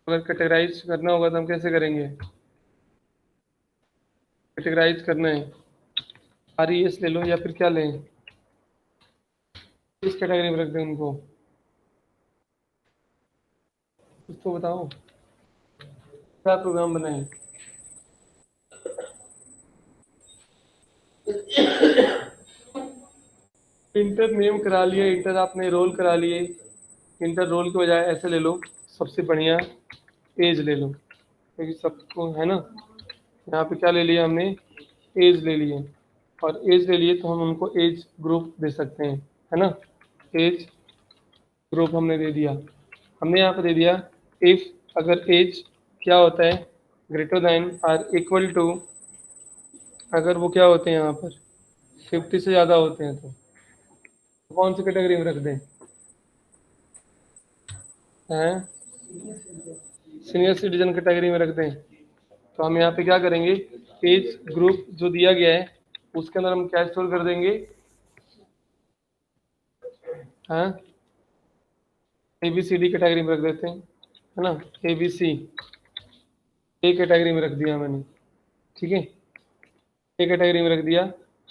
अगर कैटेगराइज करना होगा तो हम कैसे करेंगे, कैटेगराइज करना है, RES ले लो या फिर क्या लें, किस कैटेगरी में रख दें उनको, कुछ तो बताओ क्या प्रोग्राम बनाए। इंटर नेम करा लिए, इंटर आपने रोल करा लिए, इंटर रोल के बजाय ऐसे ले लो, सबसे बढ़िया एज ले लो, क्योंकि सबको है ना, यहाँ पे क्या ले लिया हमने, एज ले लिए, और एज ले लिए तो हम उनको एज ग्रुप दे सकते हैं, है ना, एज ग्रुप हमने दे दिया। हमने यहाँ पे दे दिया इफ अगर एज क्या होता है, greater than or equal to, अगर वो क्या होते हैं यहाँ पर 50 से ज़्यादा होते हैं तो कौन सी कैटेगरी में रख दें, हैं सीनियर सिटीजन कैटेगरी में रख दें। तो हम यहाँ पे क्या करेंगे, एज ग्रुप जो दिया गया है उसके अंदर हम क्या स्टोर कर देंगे, हाँ ABCD कैटेगरी में रख देते हैं, है ना, ABC ए कैटेगरी में रख दिया मैंने, ठीक है, ए कैटेगरी में रख दिया।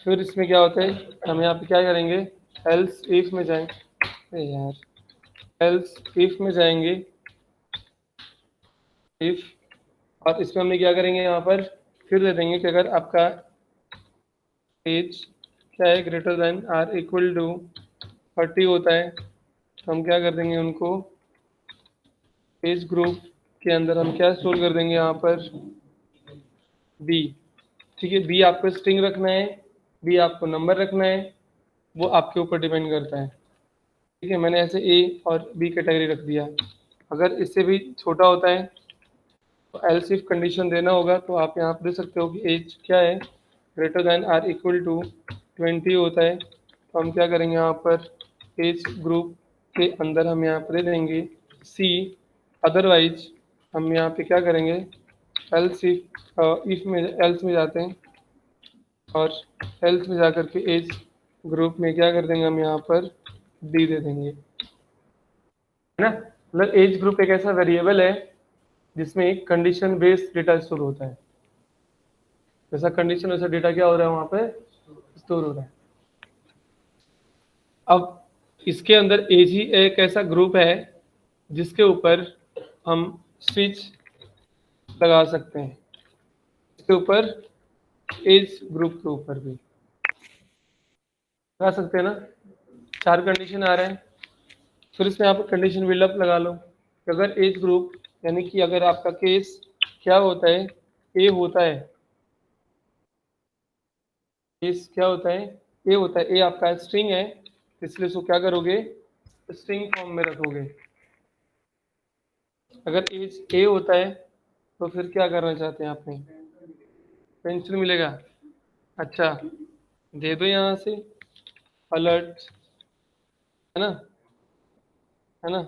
फिर इसमें क्या होता है, हम यहाँ पे क्या करेंगे, एल्स इफ में जाएंगे, अरे यार एल्स इफ में जाएंगे, इफ, और इसमें हमने क्या करेंगे यहाँ पर, फिर दे देंगे कि अगर आपका एज क्या है greater than or equal to 30 होता है तो हम क्या कर देंगे उनको एज ग्रुप के अंदर हम क्या स्टोर कर देंगे यहाँ पर बी, ठीक है, बी आपको स्ट्रिंग रखना है, बी आपको नंबर रखना है, वो आपके ऊपर डिपेंड करता है, ठीक है। मैंने ऐसे ए और बी कैटेगरी रख दिया। अगर इससे भी छोटा होता है तो एल्स इफ कंडीशन देना होगा, तो आप यहाँ पर दे सकते हो कि एज क्या है greater than or equal to 20 होता है, तो हम क्या करेंगे यहाँ पर एज ग्रुप के अंदर हम यहाँ पर दे देंगे सी, अदरवाइज हम यहाँ पे क्या करेंगे एल्स इफ में एल्स में जाते हैं और एल्स में जाकर के एज ग्रुप में क्या कर देंगे हम यहाँ पर डी दे देंगे, है ना। मतलब एज ग्रुप एक ऐसा वेरिएबल है जिसमें एक कंडीशन बेस्ड डेटा स्टोर होता है, जैसा कंडीशन वैसा डेटा क्या हो रहा है वहाँ पे स्टोर हो रहा है। अब इसके अंदर एज ही एक ऐसा ग्रुप है जिसके ऊपर हम स्विच लगा सकते हैं, इसके ऊपर एज ग्रुप के ऊपर भी लगा सकते हैं ना। 4 कंडीशन आ रहे हैं, फिर इसमें आप कंडीशन बिल्डअप लगा लो कि अगर एज ग्रुप यानी कि अगर आपका केस क्या होता है, ए होता है, केस क्या होता है, ए होता है, ए आपका स्ट्रिंग है इसलिए इसको क्या करोगे स्ट्रिंग फॉर्म में रखोगे। अगर एज ए होता है तो फिर क्या करना चाहते हैं आपने, पेंसिल मिलेगा, अच्छा दे दो यहाँ से अलर्ट, है ना, है ना,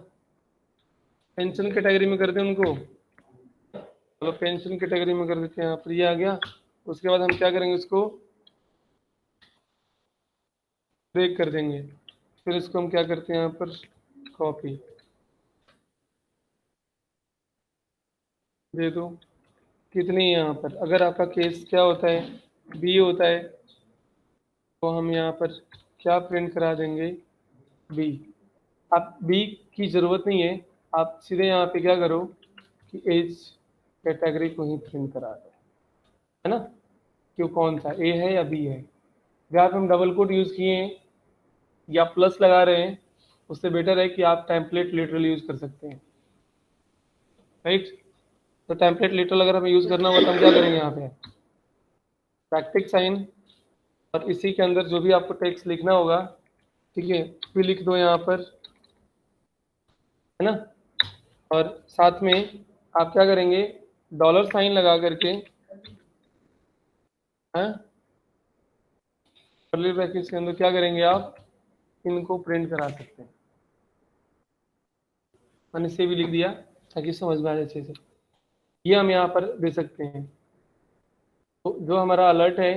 पेंशन कैटेगरी में कर दें उनको, चलो पेंशन कैटेगरी में कर देते हैं, यहाँ पर ये आ गया। उसके बाद हम क्या करेंगे उसको ब्रेक कर देंगे, फिर इसको हम क्या करते हैं यहाँ पर कॉपी दे दो, कितनी है यहाँ पर, अगर आपका केस क्या होता है बी होता है तो हम यहाँ पर क्या प्रिंट करा देंगे बी। आप बी की ज़रूरत नहीं है, आप सीधे यहाँ पे क्या करो कि एज कैटेगरी को ही प्रिंट करा दो, है ना, क्यों कौन सा ए है या बी है। जहाँ पे हम डबल कोट यूज़ किए हैं या प्लस लगा रहे हैं उससे बेटर है कि आप टेम्पलेट लिटरल यूज़ कर सकते हैं, राइट। तो टेम्पलेट लिटरल अगर हमें यूज़ करना होगा तो हम क्या करेंगे यहाँ पे प्रैक्टिक साइन और इसी के अंदर जो भी आपको टेक्स्ट लिखना होगा, ठीक है, भी लिख दो यहाँ पर, है ना। और साथ में आप क्या करेंगे डॉलर साइन लगा करके, हैं कर्ली ब्रैकेट्स के अंदर क्या करेंगे आप इनको प्रिंट करा सकते हैं। मैंने से भी लिख दिया ताकि समझ में आ जाए अच्छे से, ये हम यहाँ पर दे सकते हैं। तो जो हमारा अलर्ट है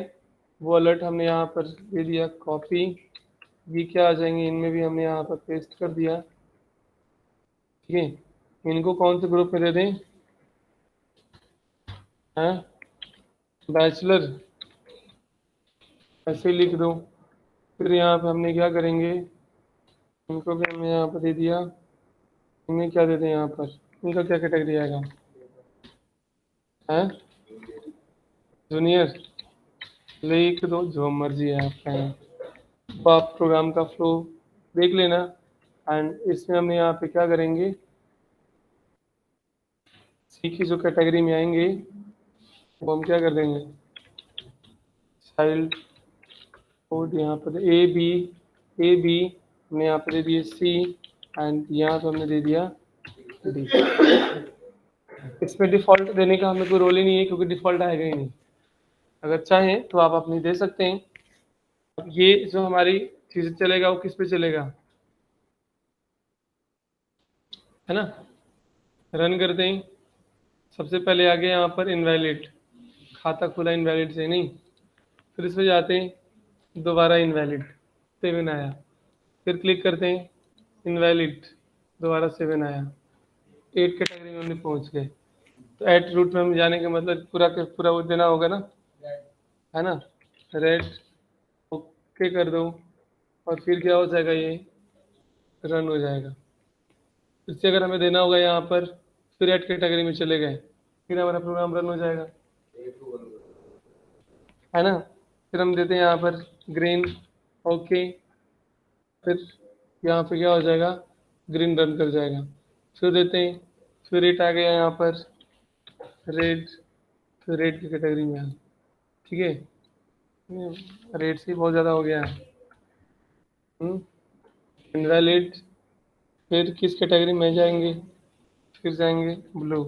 वो अलर्ट हमने यहाँ पर दे दिया कॉपी, ये क्या आ जाएंगे इनमें भी हमने यहाँ पर पेस्ट कर दिया, ठीक है। इनको कौन से ग्रुप में दे दें, हैं बैचलर ऐसे ही लिख दो। फिर यहाँ पे हमने क्या करेंगे, इनको भी हमने यहाँ पर दे दिया। इन्हें क्या देते हैं यहाँ पर, इनका क्या कैटेगरी आएगा, हैं जूनियर, लिख दो जो मर्जी है आपका है। तो आप प्रोग्राम का फ्लो देख लेना। एंड इसमें हमने यहाँ पे क्या करेंगे, सी की जो कैटेगरी में आएंगे वो हम क्या कर देंगे, चाइल्ड कोड यहाँ पर ए बी हमने यहाँ पर दे दिए सी, एंड यहाँ पे हमने दे दिया डी। इसमें डिफ़ॉल्ट देने का हमें कोई रोल ही नहीं है क्योंकि डिफ़ॉल्ट आएगा ही नहीं। अगर चाहें तो आप अपनी दे सकते हैं। अब ये जो हमारी चीज़ें चलेगा वो किस पे चलेगा, है ना। रन करते हैं। सबसे पहले आ गया यहाँ पर इनवैलिड, खाता खुला इनवैलिड से नहीं। फिर इस पे जाते हैं, दोबारा इनवैलिड, 7 आया। फिर क्लिक करते हैं, इनवैलिड, दोबारा 7 आया। 8 कैटेगरी में हमने पहुँच गए। तो एट रूट में हम जाने के मतलब पूरा के पूरा वो देना होगा ना, है ना। रेड ओके कर दो और फिर क्या हो जाएगा, ये रन हो जाएगा। इससे अगर हमें देना होगा यहाँ पर, फिर एड कैटेगरी में चले गए, फिर हमारा प्रोग्राम रन हो जाएगा, है ना। फिर हम देते हैं यहाँ पर ग्रीन ओके, फिर यहाँ पे क्या हो जाएगा, ग्रीन रन कर जाएगा। फिर देते हैं, फिर रेड आ गया यहाँ पर रेड, फिर रेड की कैटेगरी में आया, ठीक है। रेड से बहुत ज़्यादा हो गया है। इनवैलिड, फिर किस कैटेगरी में जाएंगे, फिर जाएंगे ब्लू।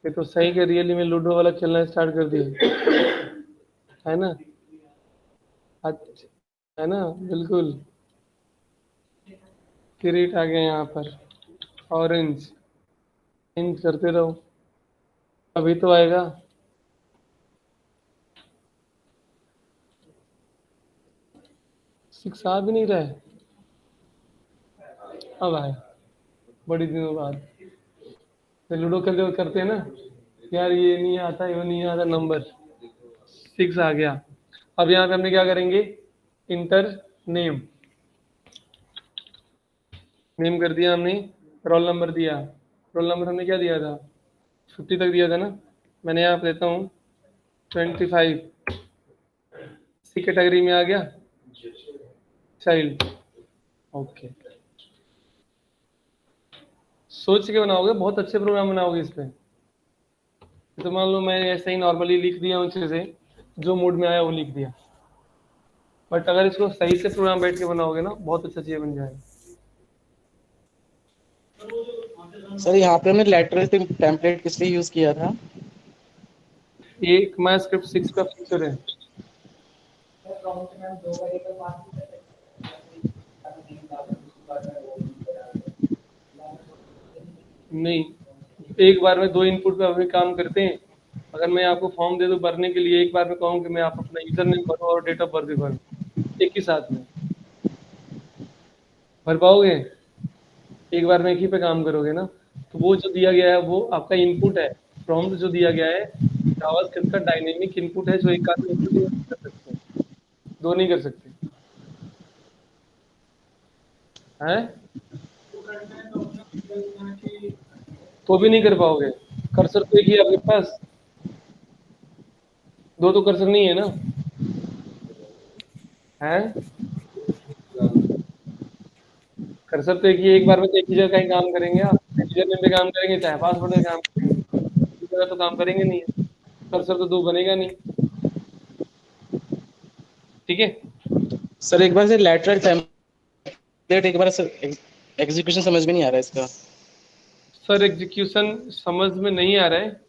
ये तो सही के रियली में लूडो वाला खेलना स्टार्ट कर दिए, है ना। अच्छा, है ना, बिल्कुल। फिर रेड आ गया यहाँ पर ऑरेंज, इंच करते रहो, अभी तो आएगा। सिक्स आ भी नहीं रहा है, अब आया बड़ी दिनों बाद। तो लूडो खेलते हुए करते हैं ना यार, ये नहीं आता, ये नहीं आता, नंबर 6 आ गया। अब यहाँ पे हमने क्या करेंगे, इंटर नेम, नेम कर दिया हमने, रोल नंबर दिया। रोल नंबर हमने क्या दिया था, 50 तक दिया था ना। मैंने यहाँ पे लेता हूँ 25, सी कैटेगरी में आ गया चाइल्ड, ओके। सोच के बनाओगे, बहुत अच्छे प्रोग्राम बनाओगे इस पे। तो मान लो मैं ऐसे ही नॉर्मली लिख दिया उन चीज़ें, जो मूड में आया वो लिख दिया, बट अगर इसको सही से प्रोग्राम बैठ के बनाओगे ना, बहुत अच्छा चीज़ बन जाएगा। सर यहाँ पे हमने लेटरल टेम्पलेट किस लिए यूज किया था? ये माई स्क्रिप्ट 6 का फीचर है। नहीं, एक बार में 2 इनपुट पे अभी काम करते हैं। अगर मैं आपको फॉर्म दे दूं भरने के लिए, एक बार में कहूँ कि मैं आप अपना यूजर नेम भरो और डेट ऑफ बर्थ भी भरो, एक ही साथ में भर पाओगे? एक बार में एक ही पे काम करोगे ना। तो वो जो दिया गया है वो आपका इनपुट है, प्रॉम्प्ट जो दिया गया है जावास्क्रिप्ट का डायनेमिक इनपुट है, जो एक आदमी इनपुट कर सकते हैं, 2 नहीं कर सकते हैं, तो भी नहीं कर पाओगे। कर्सर तो एक ही है आपके पास, 2 तो कर्सर नहीं है ना, हैं। कर्सर तो एक ही है, एक बार में तो एक ही जगह कहीं काम करेंगे आप, यूजर नेम पे काम करेंगे चाहे पासवर्ड पे काम करेंगे, एक जगह तो काम करेंगे नहीं। कर्सर तो 2 बनेगा नहीं, ठीक है। सर एक बार से लेटरल टेम्पलेट, एक बार सर एग्जीक्यूशन समझ में नहीं आ रहा है इसका। सर एग्जीक्यूशन समझ में नहीं आ रहा है,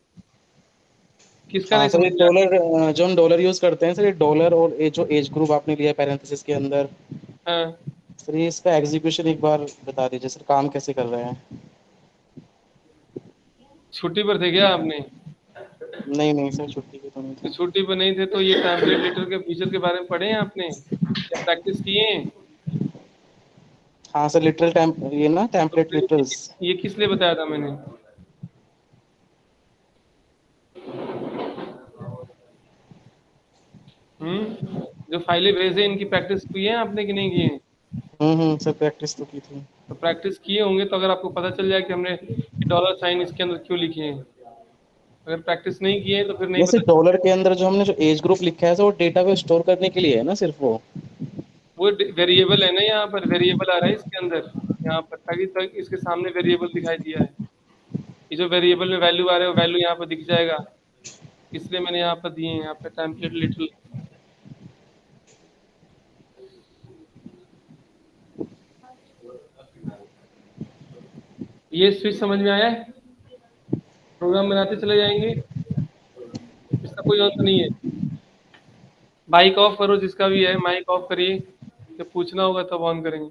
किसका हाँ नहीं सर, ये समझ में आ रहा डॉलर जो हम डॉलर यूज करते हैं सर, ये डॉलर और ये जो एज ग्रुप आपने लिया है पैरेंथेसिस के अंदर, है? हाँ, सर ये इसका एग्जीक्यूशन एक बार बता दीजिए सर, काम कैसे कर रहे हैं? छुट्टी पर थे क्या आपने? नहीं नहीं सर, छुट्टी पे तो नहीं तो था। छुट्टी पर नहीं थे तो ये ट्रांसलेट लेटर के फीचर के बारे में पढ़े हैं आपने या प्रैक्टिस किए हैं? हाँ सर, लिटरल ये ना तो टेम्पलेट फिर लिटरल्स। ये किस लिए बताया था मैंने? जो फाइलें भेजे इनकी प्रैक्टिस की है आपने कि नहीं की है? सर प्रैक्टिस तो की थी। तो प्रैक्टिस किए होंगे तो अगर आपको पता चल जाए कि हमने डॉलर साइन इसके अंदर क्यों लिखे हैं। अगर प्रैक्टिस नहीं किए तो फिर नहीं जैसे पता चल। डॉलर के अंदर जो हमने जो एज ग्रुप लिखा है, सर वो डेटा को स्टोर करने के लिए है ना सिर्फ वो? वो वेरिएबल है ना, यहाँ पर वेरिएबल आ रहा है इसके अंदर, यहाँ पर ताकि तक इसके सामने वेरिएबल दिखाई दिया है। ये जो वेरिएबल में वैल्यू आ रहा है वो वैल्यू यहाँ पर दिख जाएगा, इसलिए मैंने यहाँ पर दिए हैं यहाँ पे टेम्पलेट लिटिल। ये स्विच समझ में आया है? प्रोग्राम बनाते चले जाएंगे, इसका कोई अंत नहीं है। माइक ऑफ करो, जिसका भी है माइक ऑफ करिए, जब पूछना होगा तब ऑन करेंगे।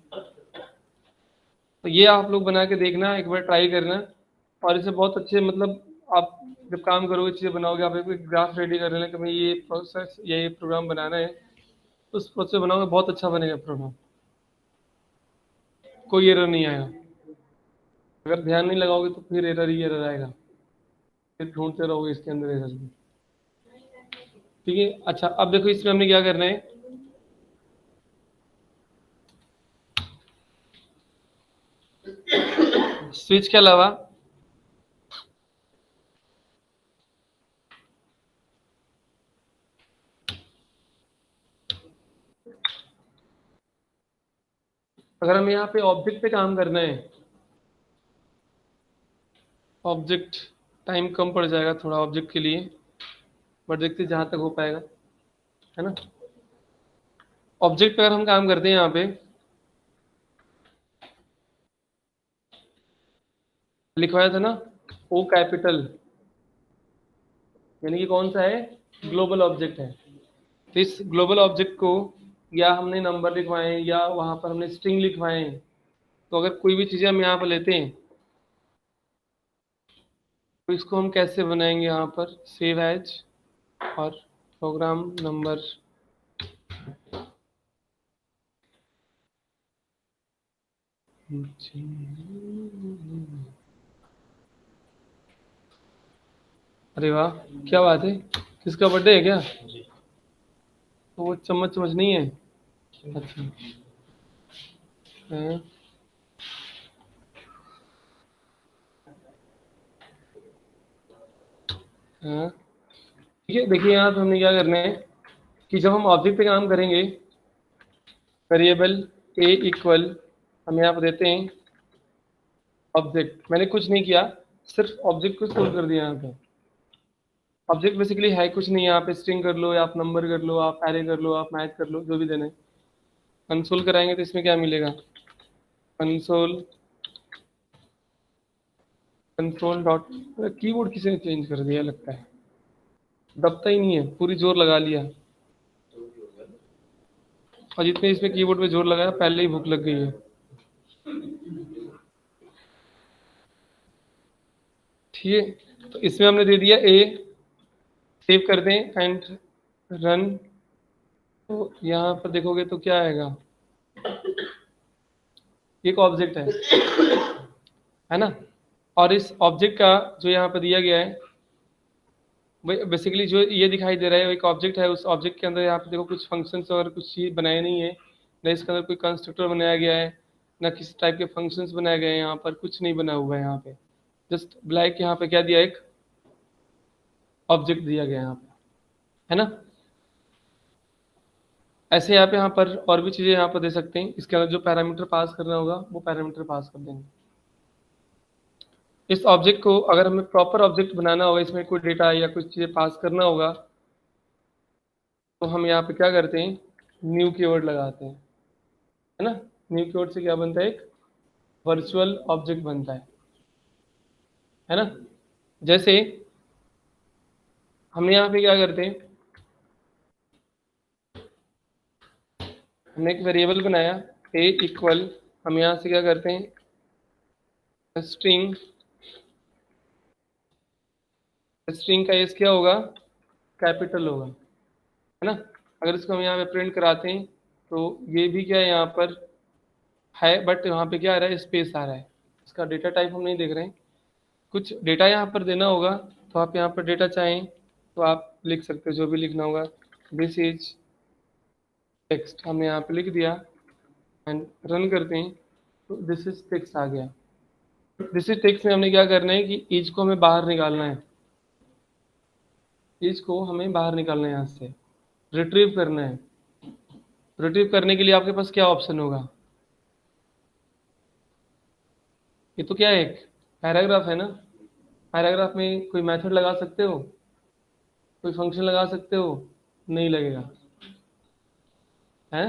तो ये आप लोग बना के देखना, एक बार ट्राई करना, और इसे बहुत अच्छे मतलब आप जब काम करोगे चीज़ें बनाओगे, आप एक ग्राफ रेडी कर लेना कि भाई ये प्रोसेस ये प्रोग्राम बनाना है, तो उस प्रोसेस बनाओगे बहुत अच्छा बनेगा प्रोग्राम, कोई एरर नहीं आएगा। अगर ध्यान नहीं लगाओगे तो फिर एरर ही एरर आएगा, फिर ढूंढते रहोगे इसके अंदर एरर भी। ठीक है, अच्छा अब देखो इसमें हमने क्या करना है। स्विच के अलावा अगर हम यहाँ पे ऑब्जेक्ट पे काम करना है, ऑब्जेक्ट टाइम कम पड़ जाएगा थोड़ा ऑब्जेक्ट के लिए, बट देखते जहाँ तक हो पाएगा, है ना। ऑब्जेक्ट पे अगर हम काम करते हैं यहाँ पे लिखवाया था ना ओ कैपिटल, यानी कि कौन सा है, ग्लोबल ऑब्जेक्ट है। तो इस ग्लोबल ऑब्जेक्ट को या हमने नंबर लिखवाए या वहाँ पर हमने स्ट्रिंग लिखवाए, तो अगर कोई भी चीज़ें हम यहाँ पर लेते हैं तो इसको हम कैसे बनाएंगे, यहाँ पर सेव एज और प्रोग्राम नंबर, अरे वाह क्या बात है, किसका बर्थडे है क्या? तो वो चम्मच चम्मच नहीं है, अच्छा। हाँ, हाँ, ठीक है। देखिए यहाँ पे हमने क्या करना है कि जब हम ऑब्जेक्ट पे काम करेंगे, वेरिएबल ए इक्वल हम यहाँ पर देते हैं ऑब्जेक्ट, मैंने कुछ नहीं किया, सिर्फ ऑब्जेक्ट को स्टोर कर दिया यहाँ पे। ऑब्जेक्ट बेसिकली है कुछ नहीं, यहाँ पे स्ट्रिंग कर लो या आप नंबर कर लो, आप एरे कर लो, आप मैथ कर लो, जो भी देना है। कंसोल कराएंगे तो इसमें क्या मिलेगा, कंसोल कंसोल डॉट, कीबोर्ड किसी ने चेंज कर दिया लगता है, दबता ही नहीं है, पूरी जोर लगा लिया, और जितने इसमें कीबोर्ड पे जोर लगाया पहले ही भूख लग गई है। ठीक है, तो इसमें हमने दे दिया ए, सेव कर दें एंड रन। तो यहाँ पर देखोगे तो क्या आएगा, एक ऑब्जेक्ट है ना। और इस ऑब्जेक्ट का जो यहाँ पर दिया गया है, बेसिकली जो ये दिखाई दे रहा है एक ऑब्जेक्ट है, उस ऑब्जेक्ट के अंदर यहाँ पे देखो कुछ फंक्शंस और कुछ चीज बनाए नहीं है, न इसके अंदर कोई कंस्ट्रक्टर बनाया गया है, न किसी टाइप के फंक्शंस बनाए गए हैं, यहाँ पर कुछ नहीं बना हुआ है। यहाँ पे जस्ट ब्लैक यहाँ पे क्या दिया, एक ऑब्जेक्ट दिया गया है यहाँ पे, है ना। ऐसे आप यहाँ पर और भी चीज़ें यहाँ पर दे सकते हैं, इसके अंदर जो पैरामीटर पास करना होगा वो पैरामीटर पास कर देंगे। इस ऑब्जेक्ट को अगर हमें प्रॉपर ऑब्जेक्ट बनाना होगा, इसमें कोई डेटा या कुछ चीज़ें पास करना होगा, तो हम यहाँ पे क्या करते हैं, न्यू कीवर्ड लगाते हैं, है ना। न्यू कीवर्ड से क्या बनता है, एक वर्चुअल ऑब्जेक्ट बनता है ना। जैसे हमने यहाँ पे क्या करते हैं, हमने एक वेरिएबल बनाया ए इक्वल, हम यहाँ से क्या करते हैं, स्ट्रिंग, स्ट्रिंग का एस क्या होगा, कैपिटल होगा, है ना। अगर इसको हम यहाँ पे प्रिंट कराते हैं तो ये भी क्या है यहाँ पर है, बट यहाँ पे क्या आ रहा है, स्पेस आ रहा है, इसका डेटा टाइप हम नहीं देख रहे हैं। कुछ डेटा यहाँ पर देना होगा तो आप यहाँ पर डेटा चाहें तो आप लिख सकते हो, जो भी लिखना होगा, दिस इज टेक्स्ट हमने यहाँ पे लिख दिया एंड रन करते हैं तो दिस इज टेक्स्ट आ गया। दिस इज टेक्स्ट में हमने क्या करना है कि ईच को हमें बाहर निकालना है, ईच को हमें बाहर निकालना है, यहाँ से रिट्रीव करना है। रिट्रीव करने के लिए आपके पास क्या ऑप्शन होगा? ये तो क्या है, एक पैराग्राफ है ना, पैराग्राफ में कोई मेथड लगा सकते हो, कोई फंक्शन लगा सकते हो? नहीं लगेगा, है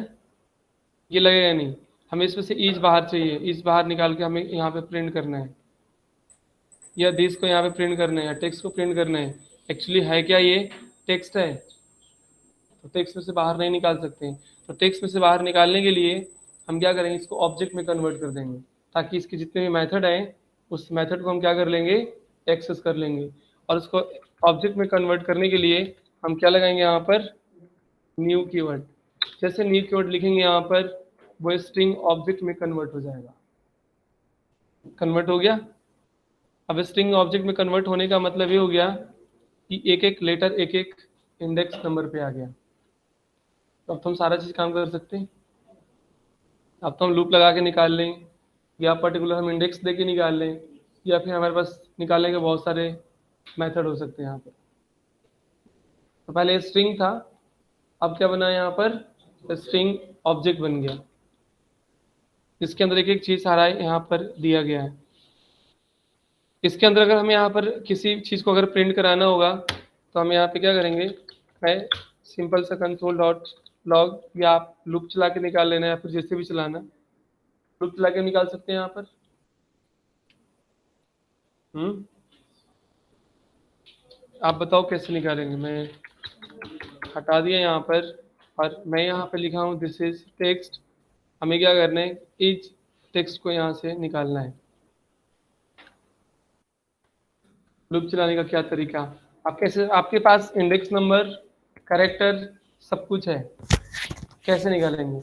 ये लगेगा नहीं। हमें इसमें से ईच बाहर चाहिए, ईच बाहर निकाल के हमें यहाँ पे प्रिंट करना है, या दिस को यहाँ पे प्रिंट करना है, या टेक्स्ट को प्रिंट करना है। एक्चुअली है क्या, ये टेक्स्ट है, तो टेक्स्ट में से बाहर नहीं निकाल सकते हैं। तो टेक्स्ट में से बाहर निकालने के लिए हम क्या करेंगे, इसको ऑब्जेक्ट में कन्वर्ट कर देंगे, ताकि इसके जितने भी मेथड हैं उस मेथड को हम क्या कर लेंगे, एक्सेस कर लेंगे। और उसको ऑब्जेक्ट में कन्वर्ट करने के लिए हम क्या लगाएंगे यहाँ पर, न्यू कीवर्ड। जैसे न्यू कीवर्ड लिखेंगे यहाँ पर, वो स्ट्रिंग ऑब्जेक्ट में कन्वर्ट हो जाएगा। कन्वर्ट हो गया। अब स्ट्रिंग ऑब्जेक्ट में कन्वर्ट होने का मतलब ये हो गया कि एक एक लेटर एक एक इंडेक्स नंबर पे आ गया। तो अब तो हम सारा चीज़ काम कर सकते हैं। अब तो हम लूप लगा के निकाल लें, या पर्टिकुलर हम इंडेक्स दे के निकाल लें, या फिर हमारे पास निकालने के बहुत सारे मेथड हो सकते हैं यहाँ पर। तो पहले स्ट्रिंग था, अब क्या बना यहाँ पर, स्ट्रिंग ऑब्जेक्ट बन गया, इसके अंदर एक एक चीज़ सारा यहाँ पर दिया गया है। इसके अंदर अगर हमें यहाँ पर किसी चीज़ को अगर प्रिंट कराना होगा तो हम यहाँ पे क्या करेंगे, मैं सिंपल सा कंसोल डॉट लॉग, या आप लूप चला के निकाल लेना, या फिर जैसे भी चलाना, लूप चला के निकाल सकते हैं यहाँ पर। आप बताओ कैसे निकालेंगे। मैं हटा दिया यहाँ पर, और मैं यहाँ पे लिखा हूँ दिस इज टेक्स्ट। हमें क्या करना है, इस टेक्स्ट को यहाँ से निकालना है। लूप चलाने का क्या तरीका, आप कैसे, आपके पास इंडेक्स नंबर, कैरेक्टर सब कुछ है, कैसे निकालेंगे?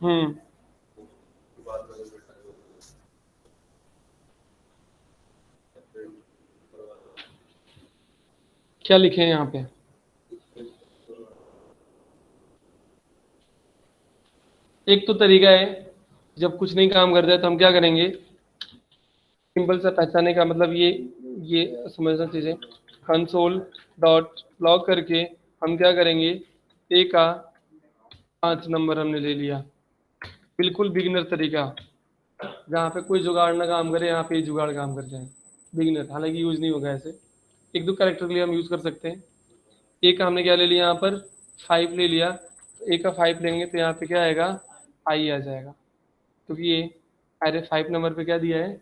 हम्म, क्या लिखे हैं यहाँ पे? एक तो तरीका है, जब कुछ नहीं काम करता है तो हम क्या करेंगे, सिंपल सा पहचाने का मतलब ये समझना चीज़ें, कंसोल डॉट लॉग करके हम क्या करेंगे, ए का 5 नंबर हमने ले लिया, बिल्कुल बिगिनर तरीका, जहाँ पे कोई जुगाड़ ना काम करे, यहाँ पे ये जुगाड़ काम कर जाए। बिगिनर, हालांकि यूज़ नहीं होगा ऐसे, एक दो कैरेक्टर के लिए हम यूज़ कर सकते हैं। ए का हमने क्या ले लिया यहाँ पर, 5 ले लिया, तो ए का 5 लेंगे तो यहाँ पे क्या आएगा, आई आ जाएगा, क्योंकि ये अरे 5 नंबर पे क्या दिया है,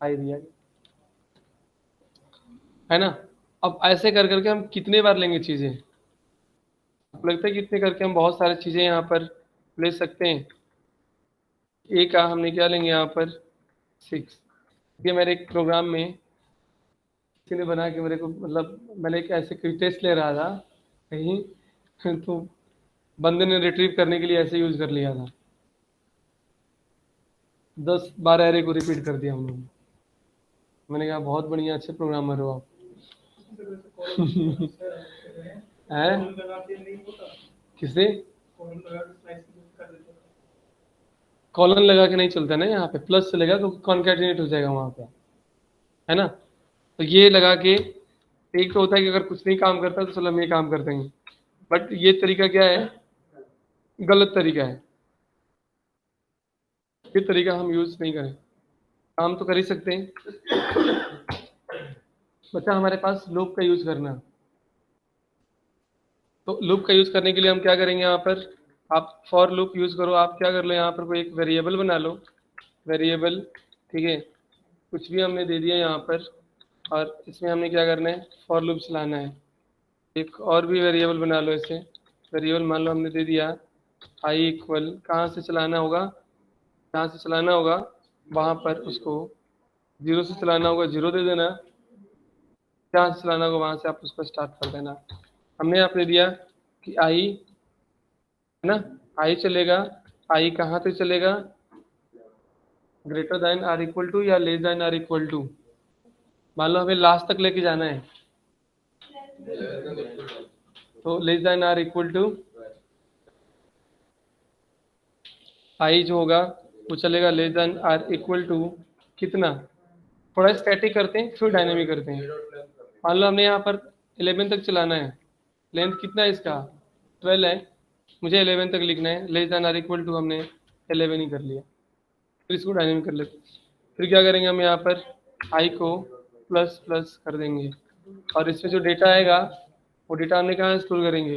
आई दिया है ना। अब ऐसे कर करके हम कितने बार लेंगे चीज़ें, आपको लगता है कि इतने करके हम बहुत सारी चीज़ें यहाँ पर ले सकते हैं। ए का हमने क्या लेंगे यहाँ पर 6। ये मेरे एक प्रोग्राम में किसी ने बना के मेरे को, मतलब मैंने एक ऐसे कोई टेस्ट ले रहा था कहीं तो बंदे ने रिट्रीव करने के लिए ऐसे यूज कर लिया था, 10-12 एरे को रिपीट कर दिया हम लोगों ने। मैंने कहा बहुत बढ़िया, अच्छे प्रोग्रामर हो आप। हैं किसे, कॉलन लगा के नहीं चलता ना, यहाँ पे प्लस चलेगा तो कॉन्कैटिनेट हो जाएगा वहाँ पे, है ना। तो ये लगा के, एक तो होता है कि अगर कुछ नहीं काम करता तो चलो हम ये काम कर देंगे, बट ये तरीका क्या है, गलत तरीका है। ये तरीका हम यूज नहीं करें, काम तो कर ही सकते हैं। बच्चा हमारे पास लूप का यूज करना, तो लूप का यूज करने के लिए हम क्या करेंगे, यहाँ पर आप फॉर लूप यूज करो। आप क्या कर लो, यहाँ पर कोई एक वेरिएबल बना लो, वेरिएबल, ठीक है, कुछ भी हमने दे दिया यहाँ पर, और इसमें हमने क्या करना है, फॉर लूप चलाना है। एक और भी वेरिएबल बना लो, इसे वेरिएबल मान लो हमने दे दिया आई इक्वल, कहाँ से चलाना होगा, जहाँ से चलाना होगा वहाँ पर उसको 0 से चलाना होगा, 0 दे देना, जहाँ से चलाना होगा वहाँ से आप उसको स्टार्ट कर देना। हमने यहाँ पे दिया कि आई, है ना, आई चलेगा, आई कहाँ से चलेगा, greater than or equal to या less than or equal to, मान लो हमें लास्ट तक लेके जाना है, तो less than or equal to I जो होगा वो चलेगा less than or equal to कितना, थोड़ा स्टैटिक करते हैं फिर डायनेमिक करते हैं। मान लो हमने यहाँ पर 11 तक चलाना है, लेंथ कितना है इसका 12 है, मुझे 11 तक लिखना है, less than or equal to हमने 11 ही कर लिया, फिर इसको डायनेमिक कर लेते हैं। फिर क्या करेंगे हम यहाँ पर आई को प्लस प्लस कर देंगे, और इसमें जो डेटा आएगा वो डेटा हमने कहाँ स्टोर करेंगे,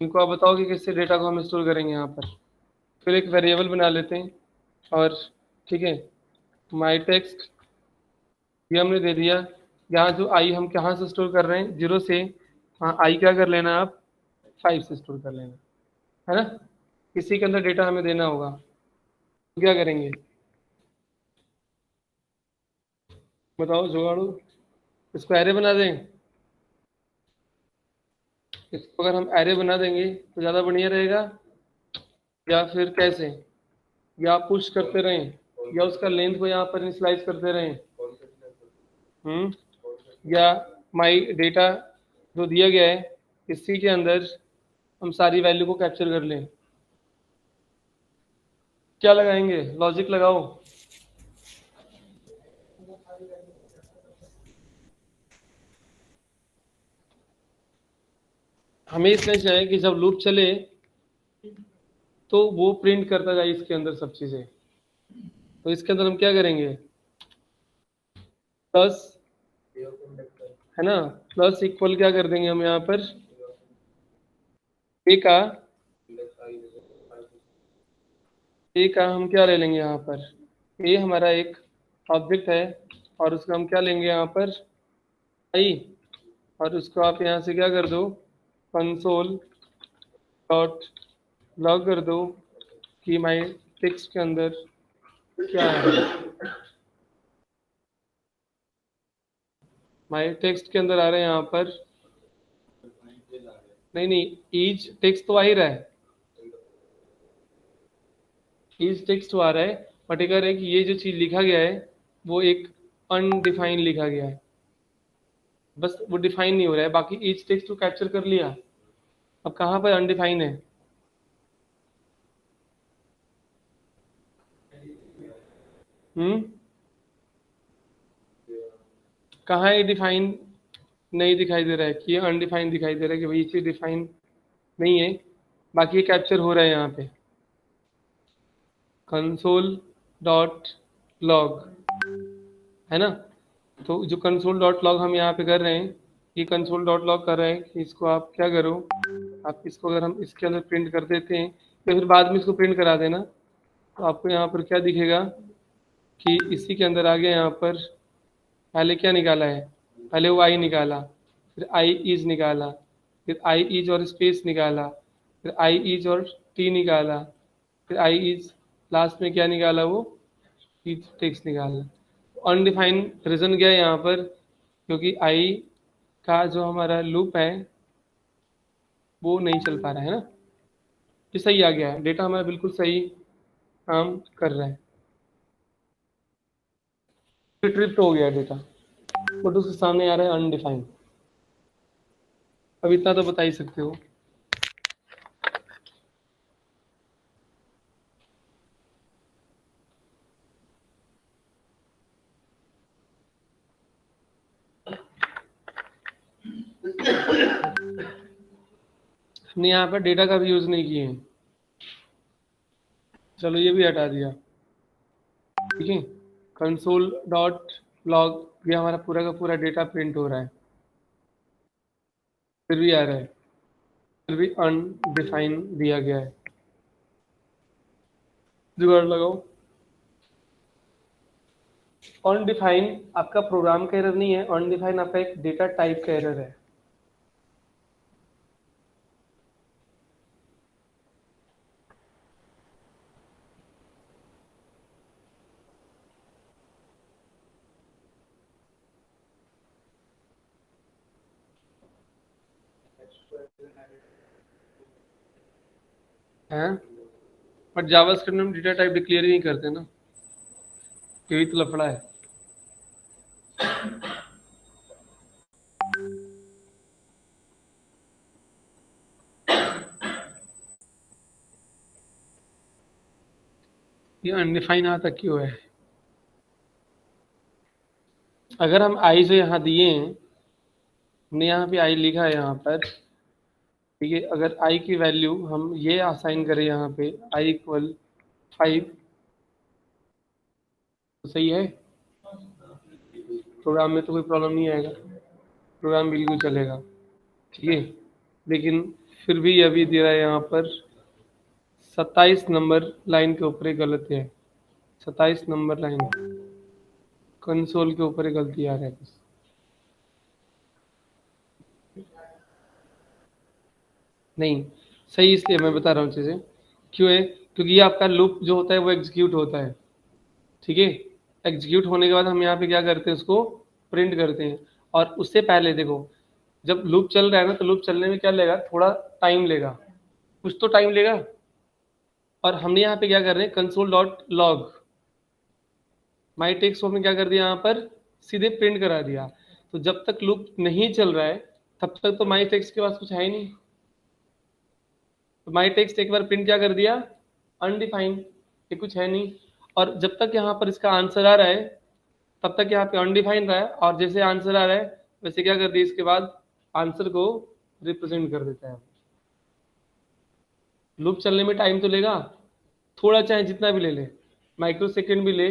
इनको आप बताओ कि किससे डेटा को हम स्टोर करेंगे यहाँ पर। फिर एक वेरिएबल बना लेते हैं, और ठीक है माई टेक्स्ट ये हमने दे दिया, यहाँ जो आई हम कहाँ से स्टोर कर रहे हैं 0 से, हाँ आई क्या कर लेना आप 5 से स्टोर कर लेना, है ना। इसी के अंदर डेटा हमें देना होगा, तो क्या करेंगे बताओ जुगाड़ू, इसको एरे बना दें, इसको अगर हम एरे बना देंगे तो ज़्यादा बढ़िया रहेगा, या फिर कैसे, या पुश करते रहें, या उसका लेंथ को यहाँ पर इनिशियलाइज करते रहें, या माई डेटा जो दिया गया है इसी के अंदर हम सारी वैल्यू को कैप्चर कर लें, क्या लगाएंगे लॉजिक लगाओ। हमें इसमें चाहिए कि जब लूप चले तो वो प्रिंट करता जाए इसके अंदर सब चीजें, तो इसके अंदर हम क्या करेंगे प्लस, है ना, प्लस इक्वल क्या कर देंगे हम यहाँ पर ए का हम क्या ले लेंगे यहाँ पर, ए हमारा एक ऑब्जेक्ट है और उसका हम क्या लेंगे यहाँ पर आई, और उसको आप यहाँ से क्या कर दो कंसोल डॉट लॉग कर दो कि माई टेक्स्ट के अंदर क्या है, माई टेक्स्ट के अंदर आ रहे हैं यहाँ पर, नहीं ईच टेक्स्ट तो आ ही रहा है, ईच टेक्स्ट तो आ रहा है, बट एक है कि ये जो चीज़ लिखा गया है वो एक अनडिफाइन लिखा गया है, बस वो डिफाइन नहीं हो रहा है, बाकी ईच टेक्स्ट तो कैप्चर कर लिया, अब कहाँ पर अनडिफाइन है, कहाँ है डिफाइन, नहीं दिखाई दे रहा है कि ये अनडिफाइंड दिखाई दे रहा है कि भाई ये चीज़ डिफाइन नहीं है, बाकी ये कैप्चर हो रहा है यहाँ पे कंसोल डॉट लॉग, है ना। तो जो कंसोल डॉट लॉग हम यहाँ पे कर रहे हैं, ये कंसोल डॉट लॉग कर रहे हैं कि इसको आप क्या करो, आप इसको अगर हम इसके अंदर प्रिंट कर देते हैं या फिर बाद में इसको प्रिंट करा देना, तो आपको यहाँ पर क्या दिखेगा कि इसी के अंदर आ गया, यहाँ पर पहले क्या निकाला है, पहले वो आई निकाला, फिर आई इज निकाला, फिर आई इज और स्पेस निकाला, फिर आई इज और टी निकाला, फिर आई इज लास्ट में क्या निकाला वो इज टेक्स्ट निकाला। अनडिफाइंड रीजन क्या है यहाँ पर, क्योंकि आई का जो हमारा लूप है वो नहीं चल पा रहा है ना, ये सही आ गया है, डेटा हमारा बिल्कुल सही काम कर रहा है, ट्रिप हो गया डेटा, बट उसके सामने आ रहा है अनडिफाइंड। अब इतना तो बता ही सकते हो, हमने यहाँ पर डेटा का भी यूज नहीं किए हैं, चलो ये भी हटा दिया, ठीक है। कंसोल डॉट लॉग ये हमारा पूरा का पूरा डेटा प्रिंट हो रहा है, फिर भी आ रहा है, फिर भी अनडिफाइन दिया गया है, जुगाड़ लगाओ। अनडिफाइन आपका प्रोग्राम का एरर नहीं है, अनडिफाइन आपका एक डेटा टाइप का एरर है, हैं, बट जावास्क्रिप्ट में हम डेटा टाइप डिक्लेयर ही नहीं करते ना, यही तो लफड़ा है। ये अनडिफाइन यहाँ तक क्यों है? अगर हम आई जो यहाँ दिए हैं, हमने यहाँ पे आई लिखा है यहाँ पर, ठीक है, अगर आई की वैल्यू हम ये असाइन करें यहाँ पे आई इक्वल 5, तो सही है, प्रोग्राम में तो कोई प्रॉब्लम नहीं आएगा, प्रोग्राम बिल्कुल चलेगा, ठीक है। लेकिन फिर भी अभी दे रहा है यहाँ पर 27 नंबर लाइन के ऊपर एक गलती है, 27 नंबर लाइन कंसोल के ऊपर एक गलती आ रहा है बस। नहीं सही, इसलिए मैं बता रहा हूँ चीज़ें क्यों है, क्योंकि ये आपका लूप जो होता है वो एग्जीक्यूट होता है, ठीक है। एग्जीक्यूट होने के बाद हम यहाँ पे क्या करते हैं, उसको प्रिंट करते हैं। और उससे पहले देखो, जब लूप चल रहा है ना, तो लूप चलने में क्या लेगा, थोड़ा टाइम लेगा, कुछ तो टाइम लेगा। और हमने यहाँ पे क्या कर रहे हैं, कंसोल डॉट लॉग माई टेक्स्ट को हमने क्या कर दिया, यहाँ पर सीधे प्रिंट करा दिया। तो जब तक लूप नहीं चल रहा है तब तक तो माई टेक्स्ट के पास कुछ है ही नहीं। तो माई टेक्स्ट एक बार प्रिंट क्या कर दिया, अनडिफाइंड, ये कुछ है नहीं। और जब तक यहाँ पर इसका आंसर आ रहा है तब तक यहाँ पे अनडिफाइंड रहा है, और जैसे आंसर आ रहा है वैसे क्या कर दिया, इसके बाद आंसर को रिप्रेजेंट कर देता है। लूप चलने में टाइम तो लेगा थोड़ा, चाहे जितना भी ले ले, माइक्रो सेकेंड भी ले।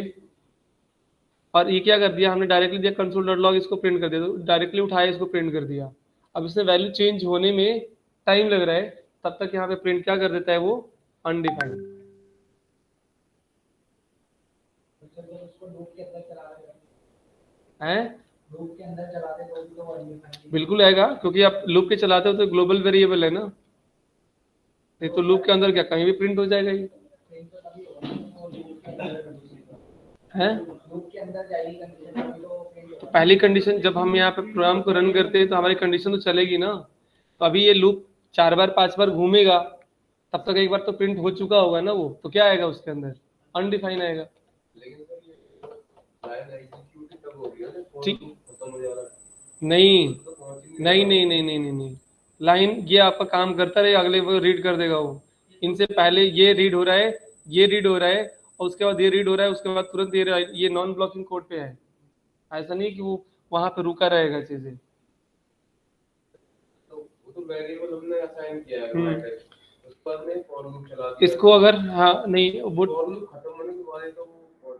और ये क्या कर दिया हमने, डायरेक्टली दिया कंसोल डॉट लॉग, इसको प्रिंट कर दिया, तो डायरेक्टली उठाया इसको प्रिंट कर दिया। अब इसमें वैल्यू चेंज होने में टाइम लग रहा है, तब तक यहाँ पे प्रिंट क्या कर देता है, वो अनडिफाइंड है। लूप के अंदर चलाते तो बिल्कुल आएगा, क्योंकि आप लूप के चलाते हो तो ग्लोबल वेरिएबल है ना, नहीं तो लूप के अंदर क्या कहीं भी प्रिंट हो जाएगा ये है। लूप के अंदर जाएगी कंडीशन, तो पहली कंडीशन जब हम यहाँ पे प्रोग्राम को रन करते हैं तो हमारी कंडीशन तो चलेगी ना। तो अभी ये लूप 4 बार 5 बार घूमेगा, तब तक एक बार तो प्रिंट हो चुका होगा ना वो, तो क्या आएगा उसके अंदर, अनडिफाइन आएगा। ठीक, नहीं नहीं नहीं नहीं नहीं नहीं नहीं, लाइन ये आपका काम करता रहेगा, अगले वो रीड कर देगा वो। इनसे पहले ये रीड हो रहा है, ये रीड हो रहा है, और उसके बाद ये रीड हो रहा है, उसके बाद तुरंत ये नॉन ब्लॉकिंग कोड पे है। ऐसा नहीं कि वो वहां पे रुका रहेगा चीजें। तो वेरिएबल हमने असाइन किया है, उस पर में फॉर लूप चला दिया इसको, अगर हाँ नहीं वो फॉर लूप खत्म होने के बाद तो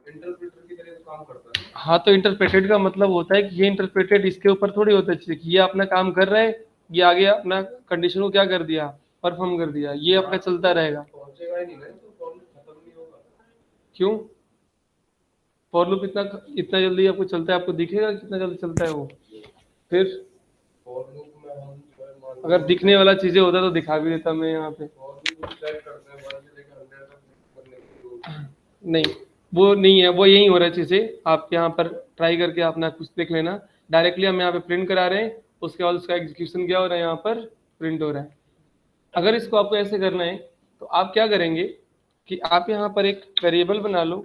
इंटरप्रेटर की तरह काम करता है। हाँ, तो इंटरप्रेटेड का मतलब होता है कि ये इंटरप्रेटेड इसके ऊपर थोड़ी होता है कि ये अपना काम कर रहा है, ये आगे अपना कंडीशन को क्या कर दिया, परफॉर्म कर दिया, ये आपका चलता रहेगा। पहुंचेगा ही नहीं ना, तो फॉर लूप खत्म नहीं होगा। क्यों, फॉर लूप इतना जल्दी आपको चलता है, आपको दिखेगा कितना जल्दी चलता है वो। फिर फॉर लूप में हम अगर दिखने वाला चीजें होता तो दिखा भी देता मैं यहाँ पे। नहीं वो नहीं है, वो यही हो रहा है चीजें, आप यहाँ पर ट्राई करके अपना कुछ देख लेना। डायरेक्टली हम यहाँ पे प्रिंट करा रहे हैं, उसके बाद उसका एग्जीक्यूशन क्या हो रहा है, यहाँ पर प्रिंट हो रहा है। अगर इसको आपको ऐसे करना है तो आप क्या करेंगे कि आप यहाँ पर एक वेरिएबल बना लो,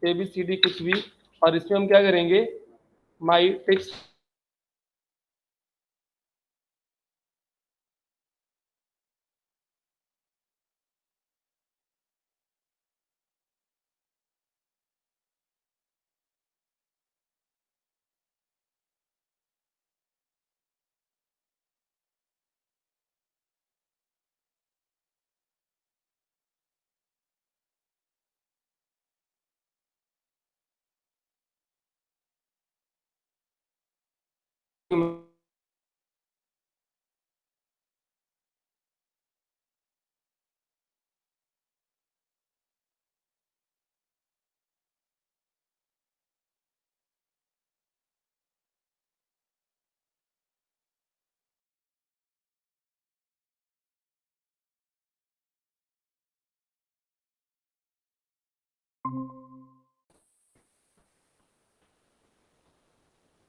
ABCD कुछ भी, और इसमें हम क्या करेंगे, माई टेक्स्ट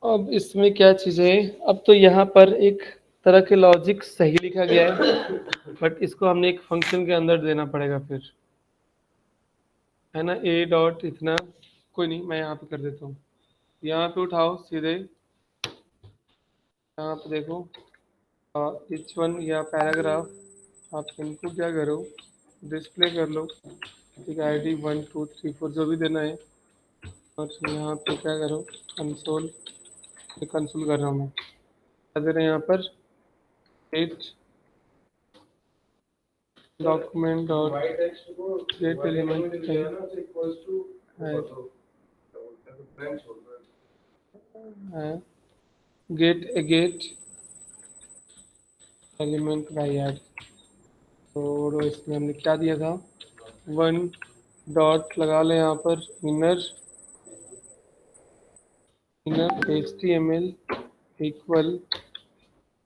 अब इसमें क्या चीज़ है, अब तो यहाँ पर एक तरह के लॉजिक सही लिखा गया है, बट इसको हमने एक फंक्शन के अंदर देना पड़ेगा फिर, है ना। A डॉट इतना, कोई नहीं मैं यहाँ पे कर देता हूँ, यहाँ पे उठाओ सीधे, यहाँ पे देखो H1 या पैराग्राफ आप इनको क्या करो, डिस्प्ले कर लो, ठीक है, ID 1 2 3 4 जो भी देना है, और यहाँ पे क्या करो, कंसोल, कंसोल कर रहा हूँ मैं, क्या दे रहे हैं यहाँ पर, gate document dot gate element gate element by add, तो इसमें हमने क्या दिया था, 1 डॉट लगा लें यहाँ पर, इनर HTML इक्वल,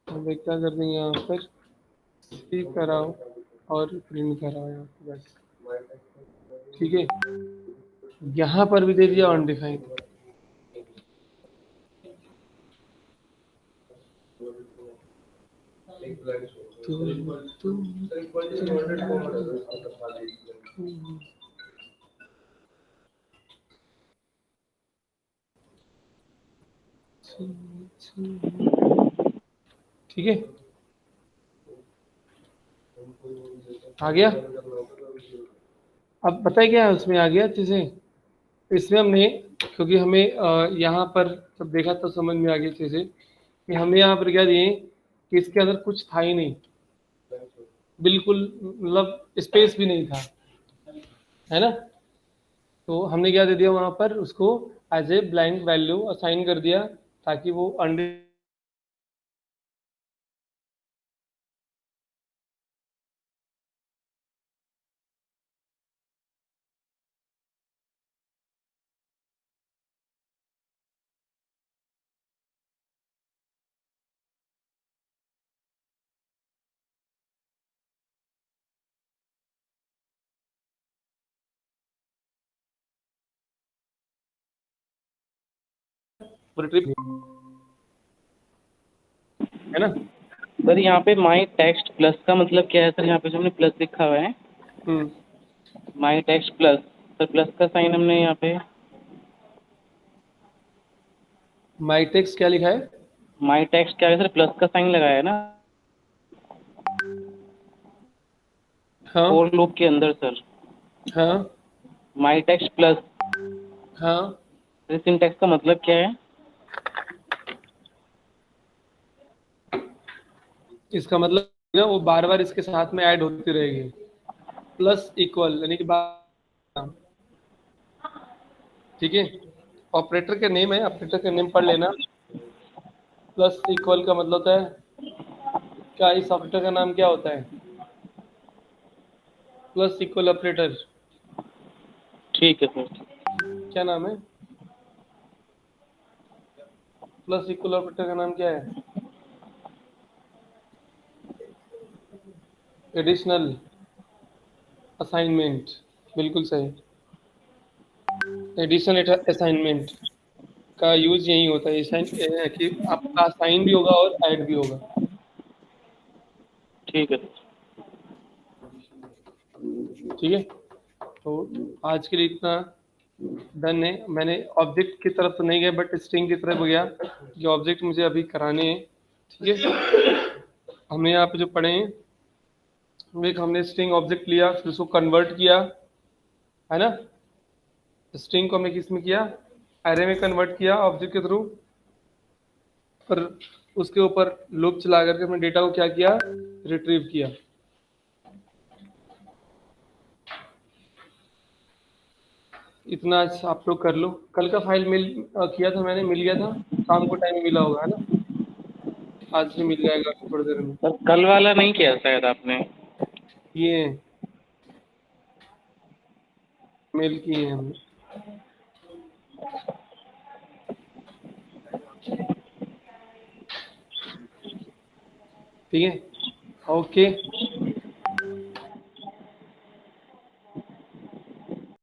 हम क्या कर देंगे यहाँ पर, सी कराओ और प्रिंट कराओ यहाँ पर बस, ठीक है। यहाँ पर भी दे दिया अनडिफाइंड, ठीक है, आ गया। अब पता है क्या है उसमें आ गया चीज़ें, इसमें हमने, क्योंकि हमें यहाँ पर जब देखा तो समझ में आ गई चीज़ें कि हमें यहाँ पर क्या दिए कि इसके अंदर कुछ था ही नहीं, बिल्कुल मतलब स्पेस भी नहीं था, है ना। तो हमने क्या दे दिया वहाँ पर, उसको as a blank value assign कर दिया ताकि वो है ना। सर यहाँ पे माई टेक्स्ट प्लस का मतलब क्या है सर? यहाँ पे जो हमने प्लस लिखा हुआ है, माई टेक्स्ट प्लस, सर प्लस का साइन हमने यहाँ पे, माई टेक्स्ट क्या लिखा है, माई टेक्स्ट क्या है सर? प्लस का साइन लगाया है ना हाँ फोर लूप के अंदर सर, हाँ माई टेक्स्ट प्लस, हाँ, सिंटैक्स का मतलब क्या है? इसका मतलब ना वो बार बार इसके साथ में ऐड होती रहेगी, प्लस इक्वल यानी कि ठीक है। ऑपरेटर के नेम है, ऑपरेटर के नेम पढ़ लेना, प्लस इक्वल का मतलब होता है क्या, इस ऑपरेटर का नाम क्या होता है, प्लस इक्वल ऑपरेटर, ठीक है सर। क्या नाम है, प्लस इक्वल ऑपरेटर का नाम क्या है, एडिशनल असाइनमेंट, बिल्कुल सही, एडिशनल असाइनमेंट का यूज यही होता है, कि आपका असाइन भी होगा और ऐड भी होगा, ठीक है सर। ठीक है। तो आज के लिए इतना डन है, मैंने ऑब्जेक्ट की तरफ तो नहीं गया बट स्ट्रिंग की तरफ गया, जो ऑब्जेक्ट मुझे अभी कराने हैं, ठीक है। हमने यहाँ पे जो पढ़े हैं, एक हमने स्ट्रिंग ऑब्जेक्ट लिया, फिर उसको कन्वर्ट किया, है ना, स्ट्रिंग को हमने किस में किया, एरे में कन्वर्ट किया ऑब्जेक्ट के थ्रू, पर उसके ऊपर लूप चला करके हमने डेटा को क्या किया, रिट्रीव किया। इतना अच्छा आप लोग कर लो, कल का फाइल किया था मैंने, मिल गया था, शाम को टाइम मिला होगा, है ना, आज भी मिल जाएगा थोड़ी देर में। सर कल वाला नहीं किया शायद आपने? ये मेल किए हैं हमने, ठीक है, ओके।